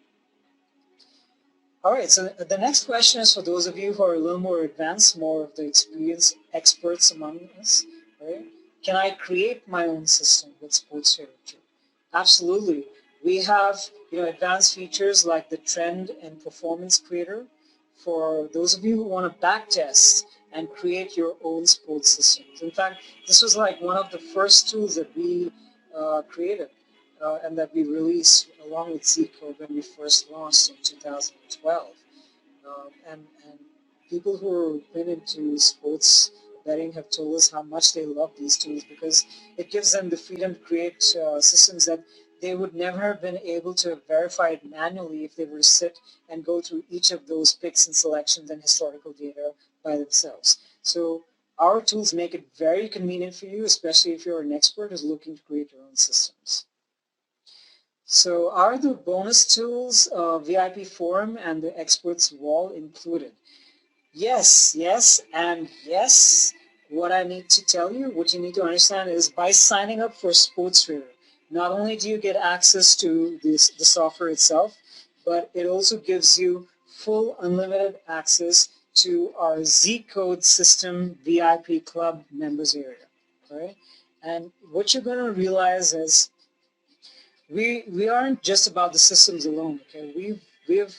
All right, so the next question is for those of you who are a little more advanced, more of the experienced experts among us. Right? Can I create my own system with SportsTrader 2? Absolutely. We have advanced features like the Trend and Performance Creator for those of you who want to backtest and create your own sports systems. In fact, this was like one of the first tools that we created and that we released along with ZCode when we first launched in 2012. And people who have been into sports betting have told us how much they love these tools because it gives them the freedom to create systems that they would never have been able to have verified manually if they were to sit and go through each of those picks and selections and historical data by themselves. So our tools make it very convenient for you, especially if you're an expert who's looking to create your own systems. So are the bonus tools, VIP Forum and the Experts Wall included? Yes, yes, and yes. What I need to tell you, what you need to understand is by signing up for SportsTrader, not only do you get access to the software itself, but it also gives you full unlimited access to our ZCode system VIP club members area. All right? And what you're going to realize is we aren't just about the systems alone. Okay, we've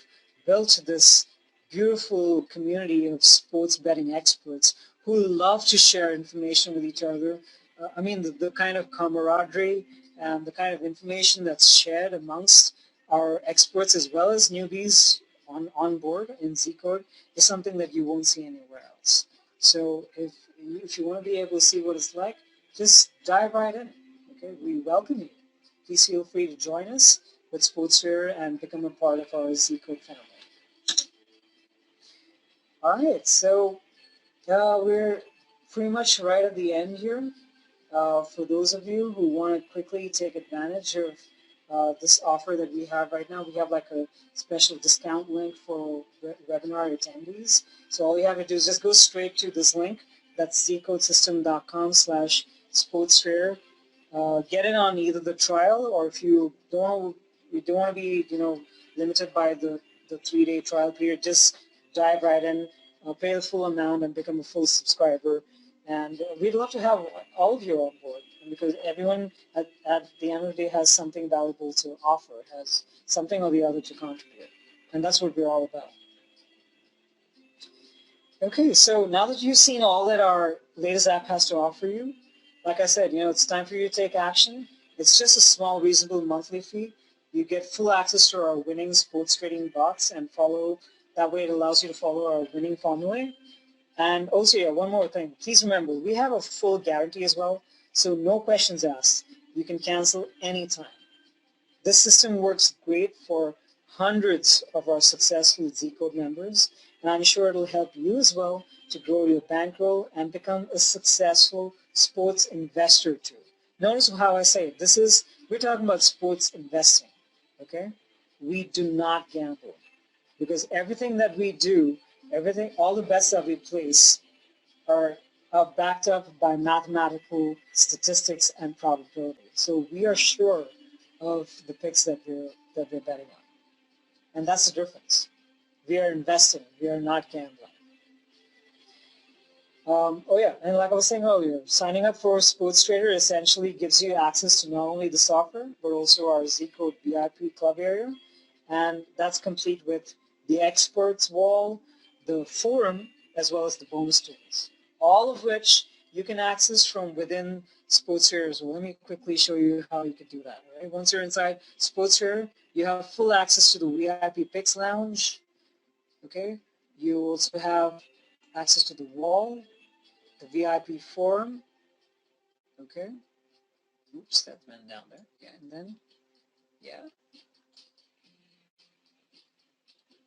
built this beautiful community of sports betting experts who love to share information with each other. I mean, the kind of camaraderie and the kind of information that's shared amongst our experts as well as newbies on board in ZCode is something that you won't see anywhere else. So if you want to be able to see what it's like, just dive right in. Okay, we welcome you. Please feel free to join us with Sportswear and become a part of our ZCode family. All right, so we're pretty much right at the end here. For those of you who want to quickly take advantage of this offer that we have right now, we have like a special discount link for webinar attendees. So all you have to do is just go straight to this link. That's zcodesystem.com/sportsfair. Get in on either the trial, or if you don't want to be limited by the 3-day trial period, just dive right in, pay the full amount, and become a full subscriber. And we'd love to have all of you on board, because everyone at the end of the day has something valuable to offer, has something or the other to contribute. And that's what we're all about. Okay, so now that you've seen all that our latest app has to offer you, like I said, it's time for you to take action. It's just a small, reasonable monthly fee. You get full access to our winning sports trading bots and follow. That way it allows you to follow our winning formula. And also, yeah, one more thing. Please remember, we have a full guarantee as well, so no questions asked. You can cancel anytime. This system works great for hundreds of our successful ZCode members, and I'm sure it'll help you as well to grow your bankroll and become a successful sports investor too. Notice how I say it. We're talking about sports investing, okay? We do not gamble, because everything that we do, all the bets that we place are backed up by mathematical statistics and probability. So we are sure of the picks that we're betting on, and that's the difference. We are investing. We are not gambling. Oh yeah, and like I was saying earlier, signing up for Sports Trader essentially gives you access to not only the software but also our ZCode VIP club area, and that's complete with the experts wall, the forum, as well as the bonus tools, all of which you can access from within Sportswear as well. Let me quickly show you how you can do that. Right? Once you're inside Sportswear, you have full access to the VIP Picks Lounge. Okay, you also have access to the wall, the VIP forum. Okay, oops, that went down there. Yeah, and then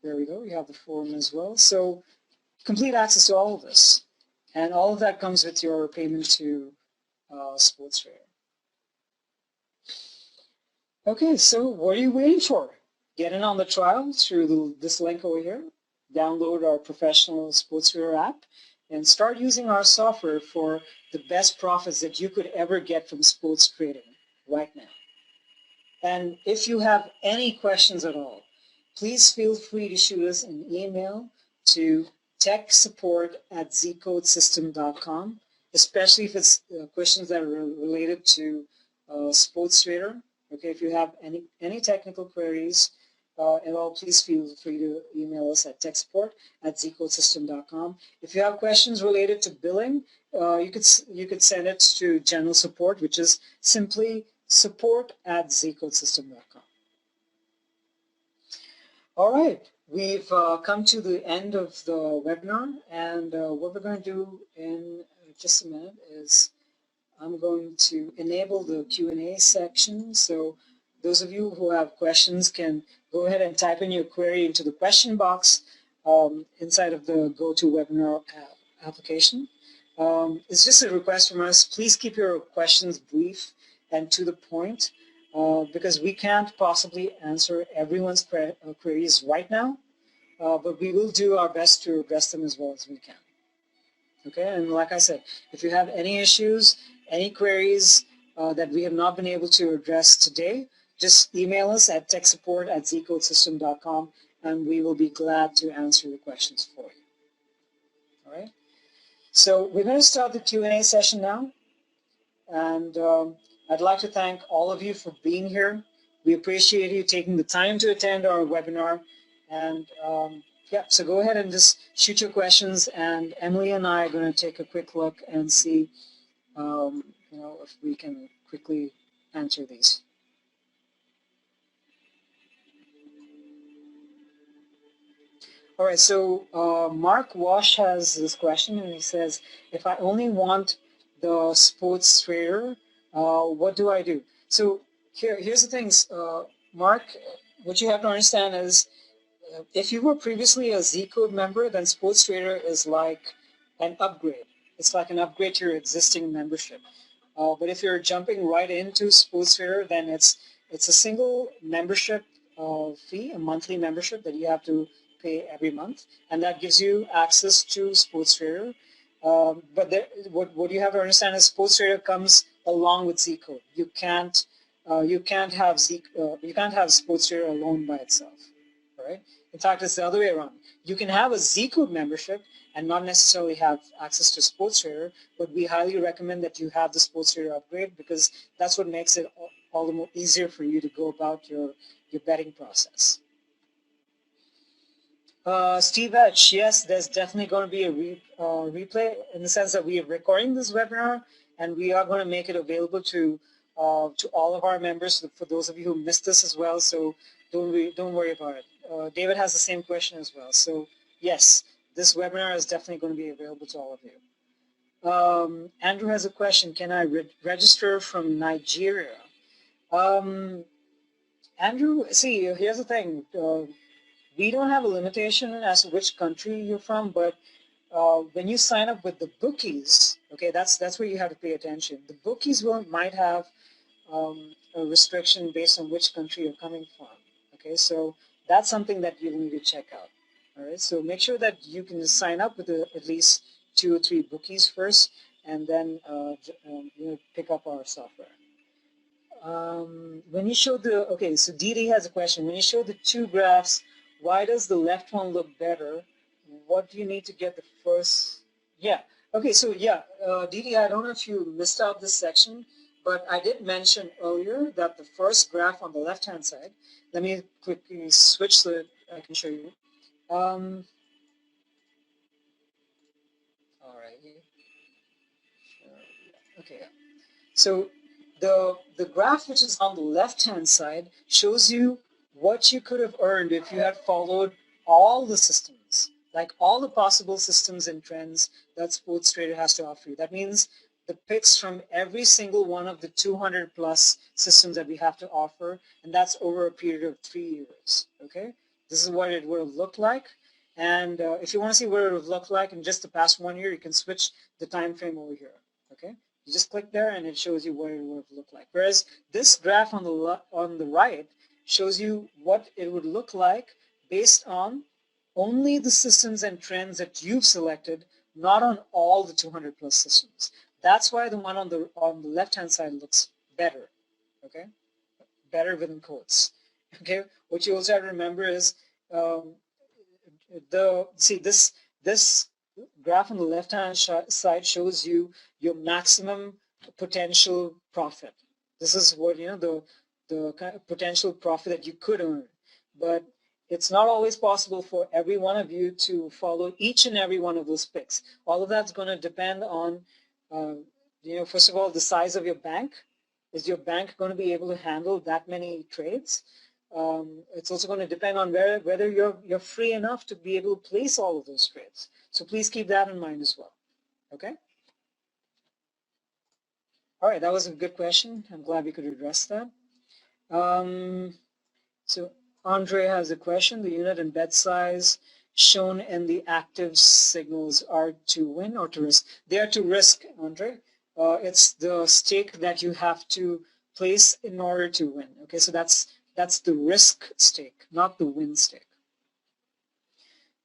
there we go. You have the forum as well. So complete access to all of this. And all of that comes with your payment to Sportswear. Okay, so what are you waiting for? Get in on the trial through this link over here. Download our professional Sportswear app and start using our software for the best profits that you could ever get from sports trading right now. And if you have any questions at all, please feel free to shoot us an email to techsupport@zcodesystem.com, especially if it's questions that are related to Sports Trader. Okay, if you have any technical queries at all, please feel free to email us at techsupport@zcodesystem.com. If you have questions related to billing, you could send it to general support, which is simply support@zcodesystem.com. All right, we've come to the end of the webinar, and what we're going to do in just a minute is I'm going to enable the Q&A section. So those of you who have questions can go ahead and type in your query into the question box inside of the GoToWebinar application. It's just a request from us. Please keep your questions brief and to the point, because we can't possibly answer everyone's queries right now, but we will do our best to address them as well as we can. Okay, and like I said, if you have any issues, any queries that we have not been able to address today, just email us at techsupport@zcodesystem.com, and we will be glad to answer the questions for you. All right, so we're going to start the Q&A session now, and I'd like to thank all of you for being here. We appreciate you taking the time to attend our webinar. And yeah, so go ahead and just shoot your questions, and Emily and I are going to take a quick look and see if we can quickly answer these. All right, so Mark Wash has this question, and he says, if I only want the sports trader, what do I do? So here's the things, Mark, what you have to understand is, if you were previously a ZCode member, then sports trader is like an upgrade. It's like an upgrade to your existing membership. But if you're jumping right into sports trader, then it's a single membership fee, a monthly membership that you have to pay every month, and that gives you access to sports trader. But what you have to understand is sports trader comes along with ZCode. You can't have sports trader alone by itself. All right. In fact, it's the other way around. You can have a ZCode membership and not necessarily have access to sports trader, but we highly recommend that you have the sports trader upgrade, because that's what makes it all the more easier for you to go about your betting process. Steve H, yes, there's definitely going to be a replay, in the sense that we are recording this webinar and we are going to make it available to all of our members, for those of you who missed this as well. So don't worry about it. David has the same question as well. So yes, this webinar is definitely going to be available to all of you. Andrew has a question. Can I register from Nigeria? Andrew, see, here's the thing. We don't have a limitation as to which country you're from, but when you sign up with the bookies, okay, that's where you have to pay attention. The bookies might have a restriction based on which country you're coming from. Okay, so that's something that you'll need to check out. All right, so make sure that you can sign up with at least 2 or 3 bookies first, and then pick up our software. When you show so Didi has a question. When you show the 2 graphs, why does the left one look better? What do you need to get the first? Yeah. Okay, so yeah, Didi, I don't know if you missed out this section, but I did mention earlier that the first graph on the left-hand side, let me quickly switch so that I can show you. All right. Okay. So the graph which is on the left-hand side shows you what you could have earned if you had followed all the systems, like all the possible systems and trends that Sports Trader has to offer you. That means the picks from every single one of the 200 plus systems that we have to offer, and that's over a period of 3 years. Okay, this is what it would have looked like. And if you want to see what it would have looked like in just the past 1 year, you can switch the time frame over here. Okay. You just click there and it shows you what it would look like. Whereas this graph on the right shows you what it would look like based on only the systems and trends that you've selected, not on all the 200 plus systems. That's why the one on the left-hand side looks better. Okay, better within quotes. Okay, what you also have to remember is this graph on the left-hand side shows you your maximum potential profit. This is what, the kind of potential profit that you could earn. But it's not always possible for every one of you to follow each and every one of those picks. All of that's going to depend on, first of all, the size of your bank. Is your bank going to be able to handle that many trades? It's also going to depend on whether you're free enough to be able to place all of those trades. So please keep that in mind as well. Okay? All right, that was a good question. I'm glad we could address that. So Andre has a question. The unit and bet size shown in the active signals are to win or to risk? They are to risk, Andre. It's the stake that you have to place in order to win. Okay, so that's the risk stake, not the win stake.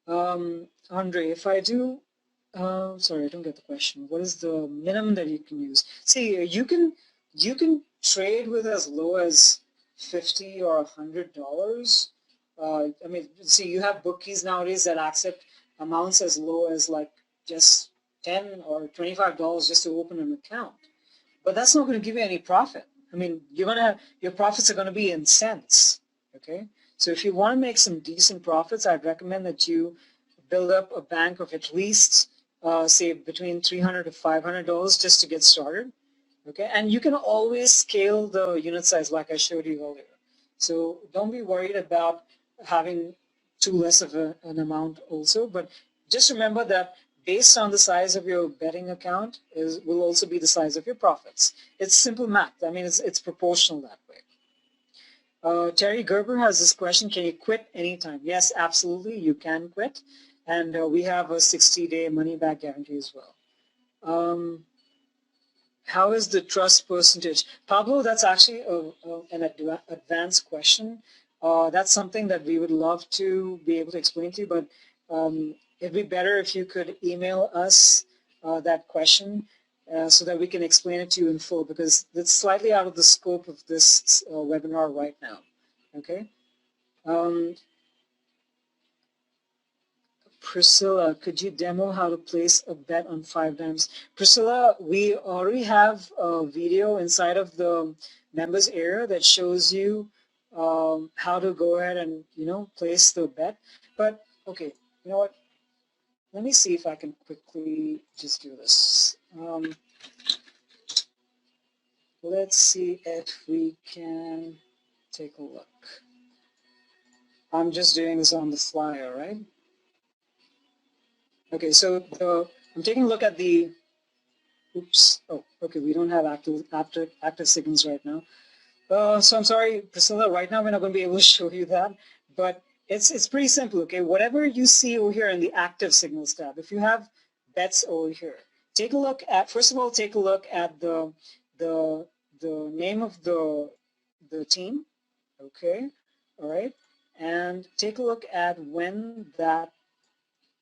Andre, if I do, sorry, I don't get the question. What is the minimum that you can use? See, you can trade with as low as $50 or $100. I mean, see, you have bookies nowadays that accept amounts as low as like just $10 or $25 just to open an account. But that's not going to give you any profit. I mean, your profits are gonna be in cents. Okay, so if you want to make some decent profits, I'd recommend that you build up a bank of at least say between $300 to $500 just to get started. Okay, and you can always scale the unit size like I showed you earlier. So don't be worried about having too less of an amount also, but just remember that based on the size of your betting account will also be the size of your profits. It's simple math. I mean, it's proportional that way. Terry Gerber has this question, can you quit anytime? Yes, absolutely, you can quit. And we have a 60-day money-back guarantee as well. How is the trust percentage? Pablo, that's actually an advanced question. That's something that we would love to be able to explain to you, but it'd be better if you could email us that question so that we can explain it to you in full, because it's slightly out of the scope of this webinar right now. Okay. Priscilla, could you demo how to place a bet on 5 dimes? Priscilla, we already have a video inside of the members area that shows you how to go ahead and, place the bet. But, okay, you know what? Let me see if I can quickly just do this. Let's see if we can take a look. I'm just doing this on the fly, all right? Okay, so I'm taking a look at the, oops, oh, okay, we don't have active signals right now. So I'm sorry, Priscilla, right now we're not going to be able to show you that, but it's pretty simple, okay? Whatever you see over here in the active signals tab, if you have bets over here, take a look at, first of all, take a look at the name of the team, okay, all right? And take a look at when that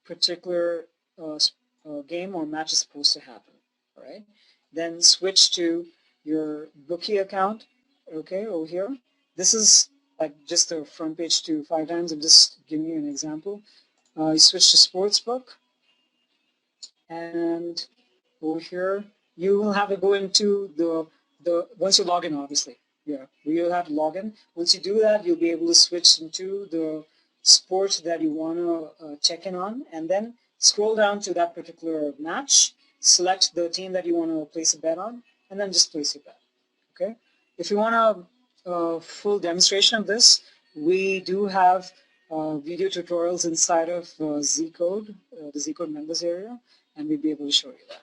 particular game or match is supposed to happen, all right? Then switch to your bookie account, okay, over here. This is like just the front page to 5 times. I'm just giving you an example. You switch to Sportsbook, and over here you will have to go into the once you log in, obviously. Yeah, you'll have to log in. Once you do that, you'll be able to switch into the sport that you want to check in on, and then scroll down to that particular match, select the team that you want to place a bet on, and then just place your bet. Okay. If you want a full demonstration of this, we do have video tutorials inside of ZCode, the ZCode members area, and we'll be able to show you that.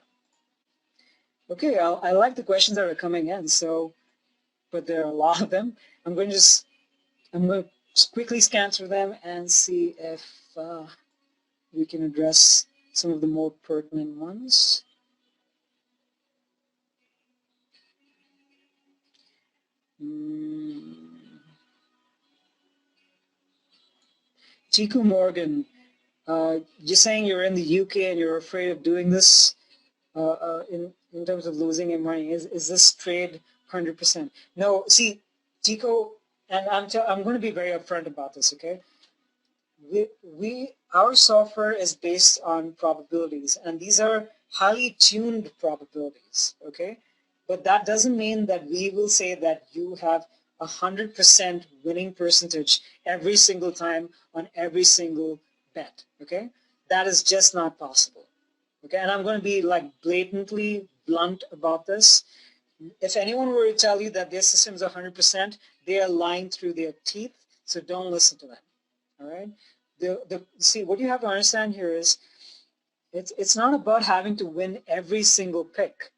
Okay, I like the questions that are coming in, so, but there are a lot of them. I'm going to just quickly scan through them and see if we can address some of the more pertinent ones. Chiku Morgan, you're saying you're in the UK and you're afraid of doing this in terms of losing your money. Is this trade 100%? No, see, Tico, and I'm going to be very upfront about this, okay? Our software is based on probabilities, and these are highly tuned probabilities, okay? But that doesn't mean that we will say that you have 100% winning percentage every single time on every single bet, okay? That is just not possible, okay? And I'm going to be like blatantly blunt about this. If anyone were to tell you that their system is 100%, they are lying through their teeth, so don't listen to them, all right? See, what you have to understand here is it's not about having to win every single pick.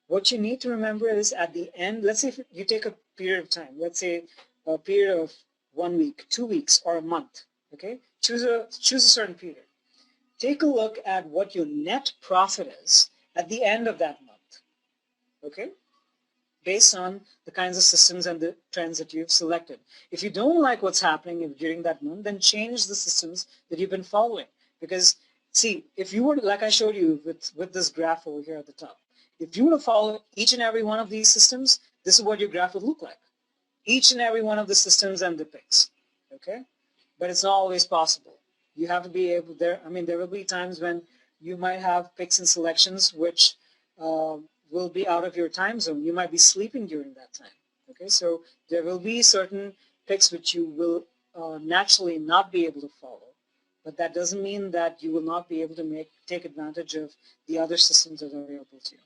What you need to remember is at the end, let's say if you take a period of time, let's say a period of 1 week, 2 weeks, or a month, okay? Choose a certain period. Take a look at what your net profit is at the end of that month, okay? Based on the kinds of systems and the trends that you've selected. If you don't like what's happening during that month, then change the systems that you've been following. Because, see, if you were, like I showed you with this graph over here at the top, if you were to follow each and every one of these systems, this is what your graph would look like. Each and every one of the systems and the picks, okay? But it's not always possible. You have to be able, there will be times when you might have picks and selections which will be out of your time zone. You might be sleeping during that time, Okay, so there will be certain picks which you will naturally not be able to follow, but that doesn't mean that you will not be able to take advantage of the other systems that are available to you.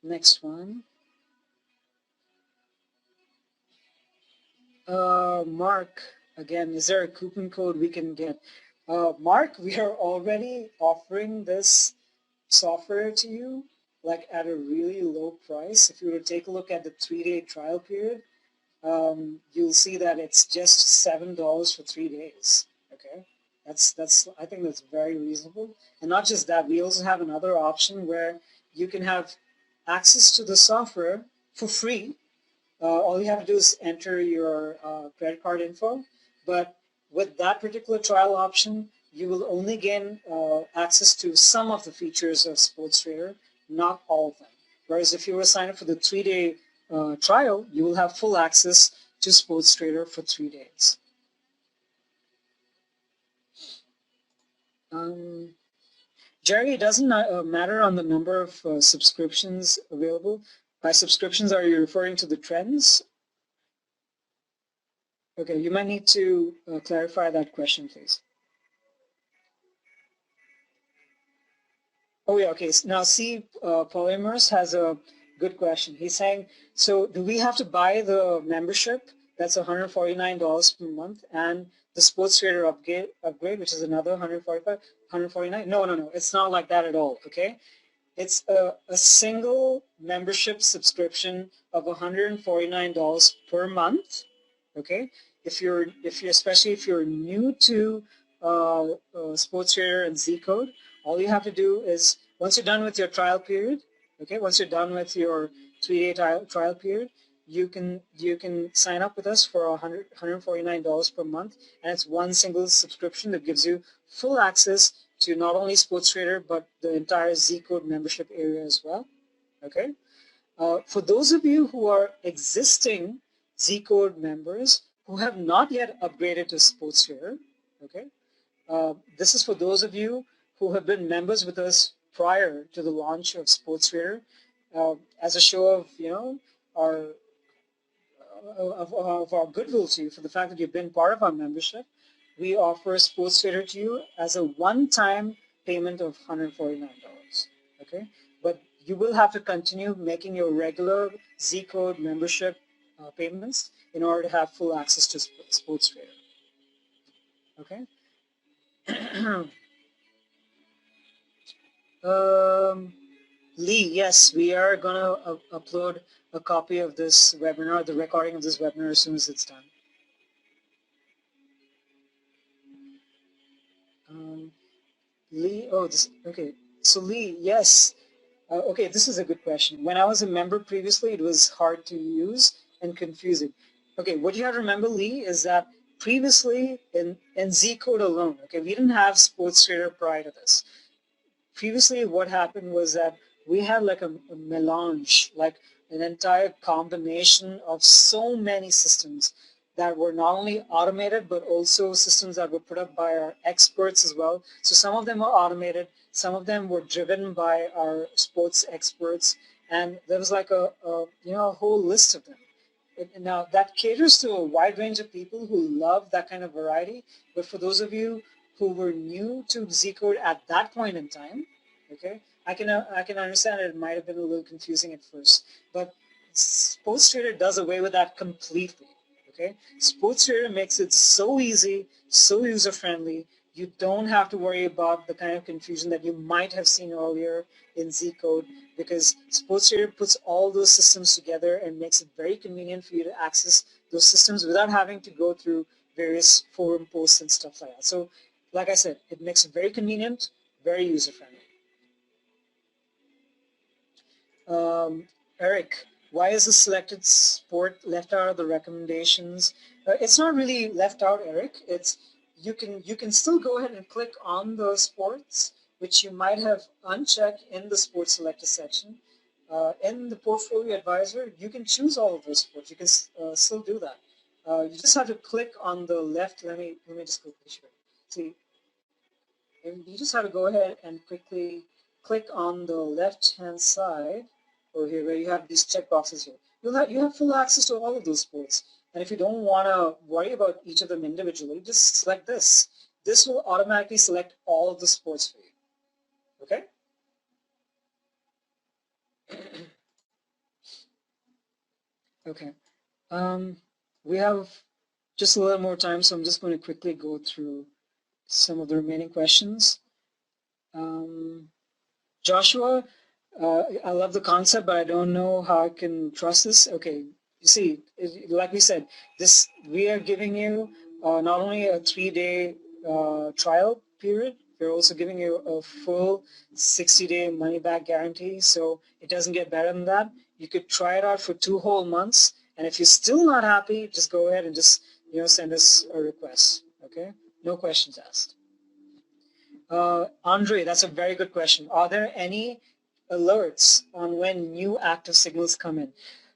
Next one. Mark, again, is there a coupon code we can get? Mark, we are already offering this software to you like at a really low price. If you were to take a look at the 3-day trial period, you'll see that it's just $7 for 3 days. Okay, that's I think that's very reasonable. And not just that, we also have another option where you can have access to the software for free. All you have to do is enter your credit card info. But with that particular trial option, you will only gain access to some of the features of SportsTrader, not all of them. Whereas if you were to sign up for the 3-day trial, you will have full access to SportsTrader for 3 days. Jerry, it doesn't matter on the number of subscriptions available. By subscriptions, are you referring to the trends? Okay, you might need to clarify that question, please. Oh yeah, okay. Now see, Polymers has a good question. He's saying, so do we have to buy the membership? That's $149 per month, and the Sports Trader upgrade, which is another 145, 149. No. It's not like that at all. Okay, it's a single membership subscription of $149 per month. Okay, if you're especially if you're new to Sports Trader and ZCode, all you have to do is once you're done with your trial period, okay, once you're done with your 3-day trial period, you can sign up with us for $149 per month, and it's one single subscription that gives you full access to not only Sports Trader but the entire ZCode membership area as well. Okay. For those of you who are existing ZCode members who have not yet upgraded to Sports Trader, okay, this is for those of you who have been members with us prior to the launch of Sports Trader, as a show of our of our goodwill to you for the fact that you've been part of our membership. We offer Sports Trader to you as a one-time payment of $149. Okay, but you will have to continue making your regular ZCode membership payments in order to have full access to Sports Trader. Okay. Lee, yes, we are going to upload a copy of this webinar, the recording of this webinar, as soon as it's done. Lee, okay. So Lee, yes. Okay, this is a good question. When I was a member previously, it was hard to use and confusing. Okay, what you have to remember, Lee, is that previously in ZCode alone, okay, we didn't have Sports Trader prior to this. Previously what happened was that we had like a melange, like an entire combination of so many systems that were not only automated but also systems that were put up by our experts as well. So some of them were automated, some of them were driven by our sports experts, and there was like a whole list of them. Now that caters to a wide range of people who love that kind of variety, but for those of you who were new to ZCode at that point in time, okay, I can understand it might have been a little confusing at first, but Sports Trader does away with that completely. Okay, Sports Trader makes it so easy, so user friendly. You don't have to worry about the kind of confusion that you might have seen earlier in ZCode, because Sports Trader puts all those systems together and makes it very convenient for you to access those systems without having to go through various forum posts and stuff like that. So, like I said, it makes it very convenient, very user-friendly. Eric, why is the selected sport left out of the recommendations? It's not really left out, Eric. It's you can still go ahead and click on the sports, which you might have unchecked in the sports selector section. In the portfolio advisor, you can choose all of those sports. You can still do that. You just have to click on the left. Let me just quickly show you. See, you just have to go ahead and quickly click on the left-hand side over here where you have these check boxes here. You have full access to all of those sports. And if you don't want to worry about each of them individually, just select this. This will automatically select all of the sports for you. Okay? Okay. We have just a little more time, so I'm just going to quickly go through some of the remaining questions. Joshua, I love the concept, but I don't know how I can trust this. Okay, you see, like we said, we are giving you not only a 3-day trial period, we're also giving you a full 60-day money-back guarantee. So it doesn't get better than that. You could try it out for 2 whole months, and if you're still not happy, just go ahead and just send us a request. Okay, no questions asked. Andre, that's a very good question. Are there any alerts on when new active signals come in?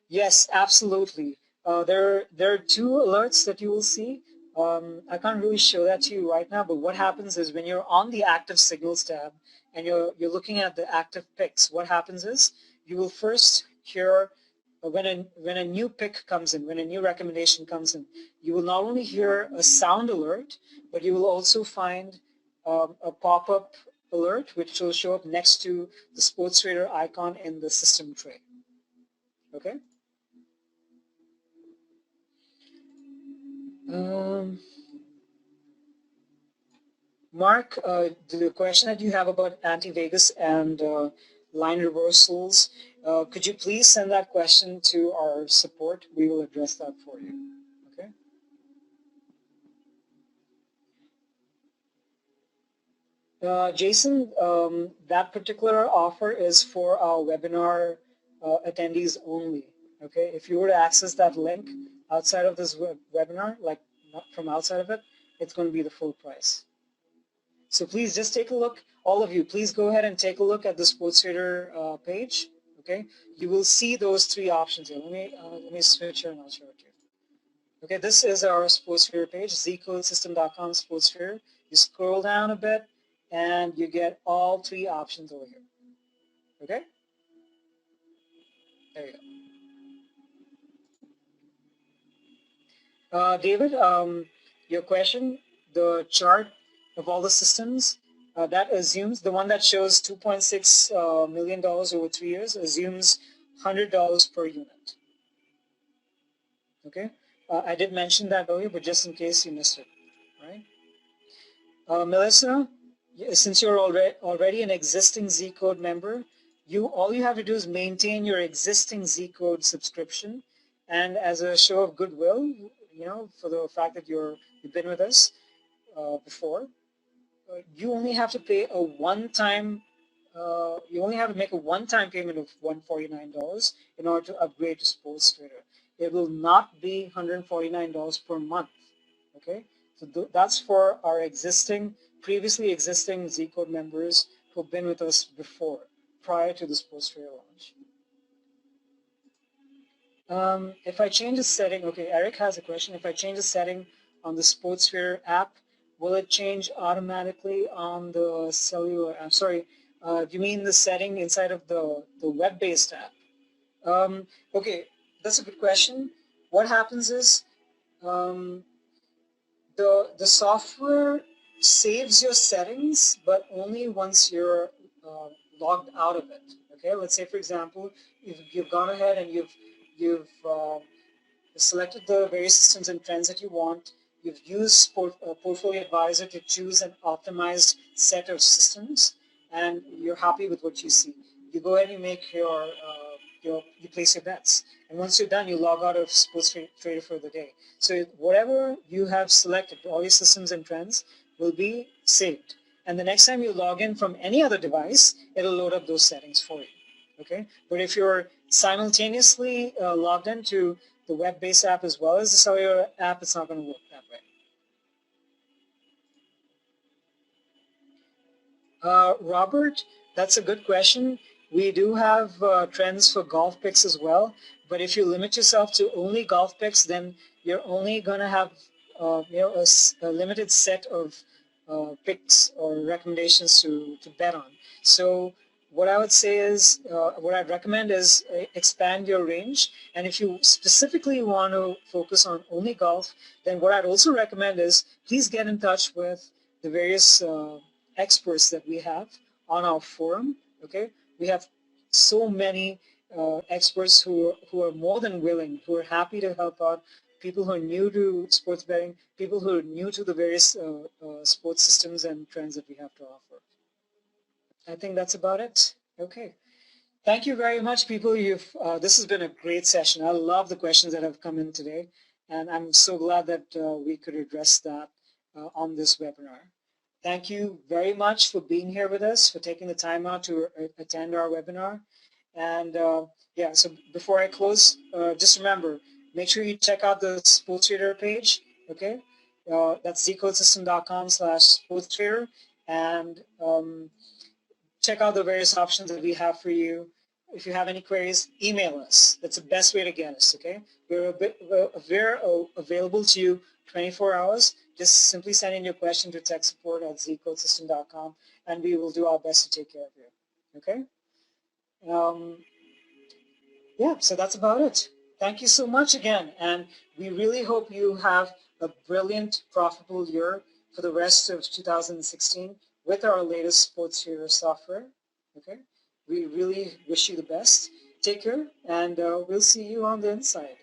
Yes, absolutely. There are 2 alerts that you will see. I can't really show that to you right now, but what happens is when you're on the active signals tab and you're looking at the active picks, what happens is you will first hear when a new pick comes in, when a new recommendation comes in, you will not only hear a sound alert, but you will also find a pop-up alert which will show up next to the sports trader icon in the system tray. Okay. Mark, the question that you have about anti-Vegas and line reversals, could you please send that question to our support? We will address that for you. Okay. Jason, that particular offer is for our webinar attendees only. Okay, if you were to access that link outside of this webinar, like not from outside of it, it's going to be the full price. So please just take a look, all of you, please go ahead and take a look at the SportsTrader page. Okay, you will see those 3 options here. Let me switch here and I'll show it to you. Okay, this is our SportsTrader page, ZCodeSystem.com SportsTrader. You scroll down a bit and you get all 3 options over here. Okay, there you go. David, your question, the chart of all the systems, that assumes the one that shows $2.6 million over 3 years assumes $100 per unit. Okay, I did mention that earlier, but just in case you missed it, right? Melissa, since you're already an existing ZCode member, all you have to do is maintain your existing ZCode subscription, and as a show of goodwill, for the fact that you've been with us before, you only have to pay a one-time. You only have to make a one-time payment of $149 in order to upgrade to SportsTrader. It will not be $149 per month. Okay, so that's for our previously existing ZCode members who've been with us before, prior to the SportsTrader launch. If I change the setting, okay, Eric has a question. If I change the setting on the SportsTrader app, will it change automatically on the cellular? I'm sorry, do you mean the setting inside of the web-based app? Okay, that's a good question. What happens is the software saves your settings, but only once you're logged out of it. Okay, let's say for example, you've gone ahead and you've selected the various systems and trends that you want. You've used Portfolio Advisor to choose an optimized set of systems, and you're happy with what you see. You go ahead and you make you place your bets. And once you're done, you log out of SportsTrader for the day. So whatever you have selected, all your systems and trends, will be saved. And the next time you log in from any other device, it'll load up those settings for you. Okay? But if you're simultaneously logged into the web-based app as well as the cellular app, it's not going to work that way. Robert, that's a good question. We do have trends for golf picks as well, but if you limit yourself to only golf picks, then you're only going to have a limited set of picks or recommendations to bet on. So what I would say is, what I'd recommend is expand your range. And if you specifically want to focus on only golf, then what I'd also recommend is please get in touch with the various experts that we have on our forum. Okay, we have so many experts who are more than willing, who are happy to help out people who are new to sports betting, people who are new to the various sports systems and trends that we have to offer. I think that's about it. Okay. Thank you very much, people. This has been a great session. I love the questions that have come in today, and I'm so glad that we could address that on this webinar. Thank you very much for being here with us, for taking the time out to attend our webinar. And yeah, so before I close, just remember, make sure you check out the Sports Trader page. Okay, that's zcodesystem.com/sportstrader, and check out the various options that we have for you. If you have any queries, email us. That's the best way to get us, okay? We're available to you 24 hours. Just simply send in your question to tech support@zcodesystem.com, and we will do our best to take care of you, okay? Yeah, so that's about it. Thank you so much again, and we really hope you have a brilliant, profitable year for the rest of 2016 with our latest Sports Trader software. Okay, we really wish you the best. Take care, and we'll see you on the inside.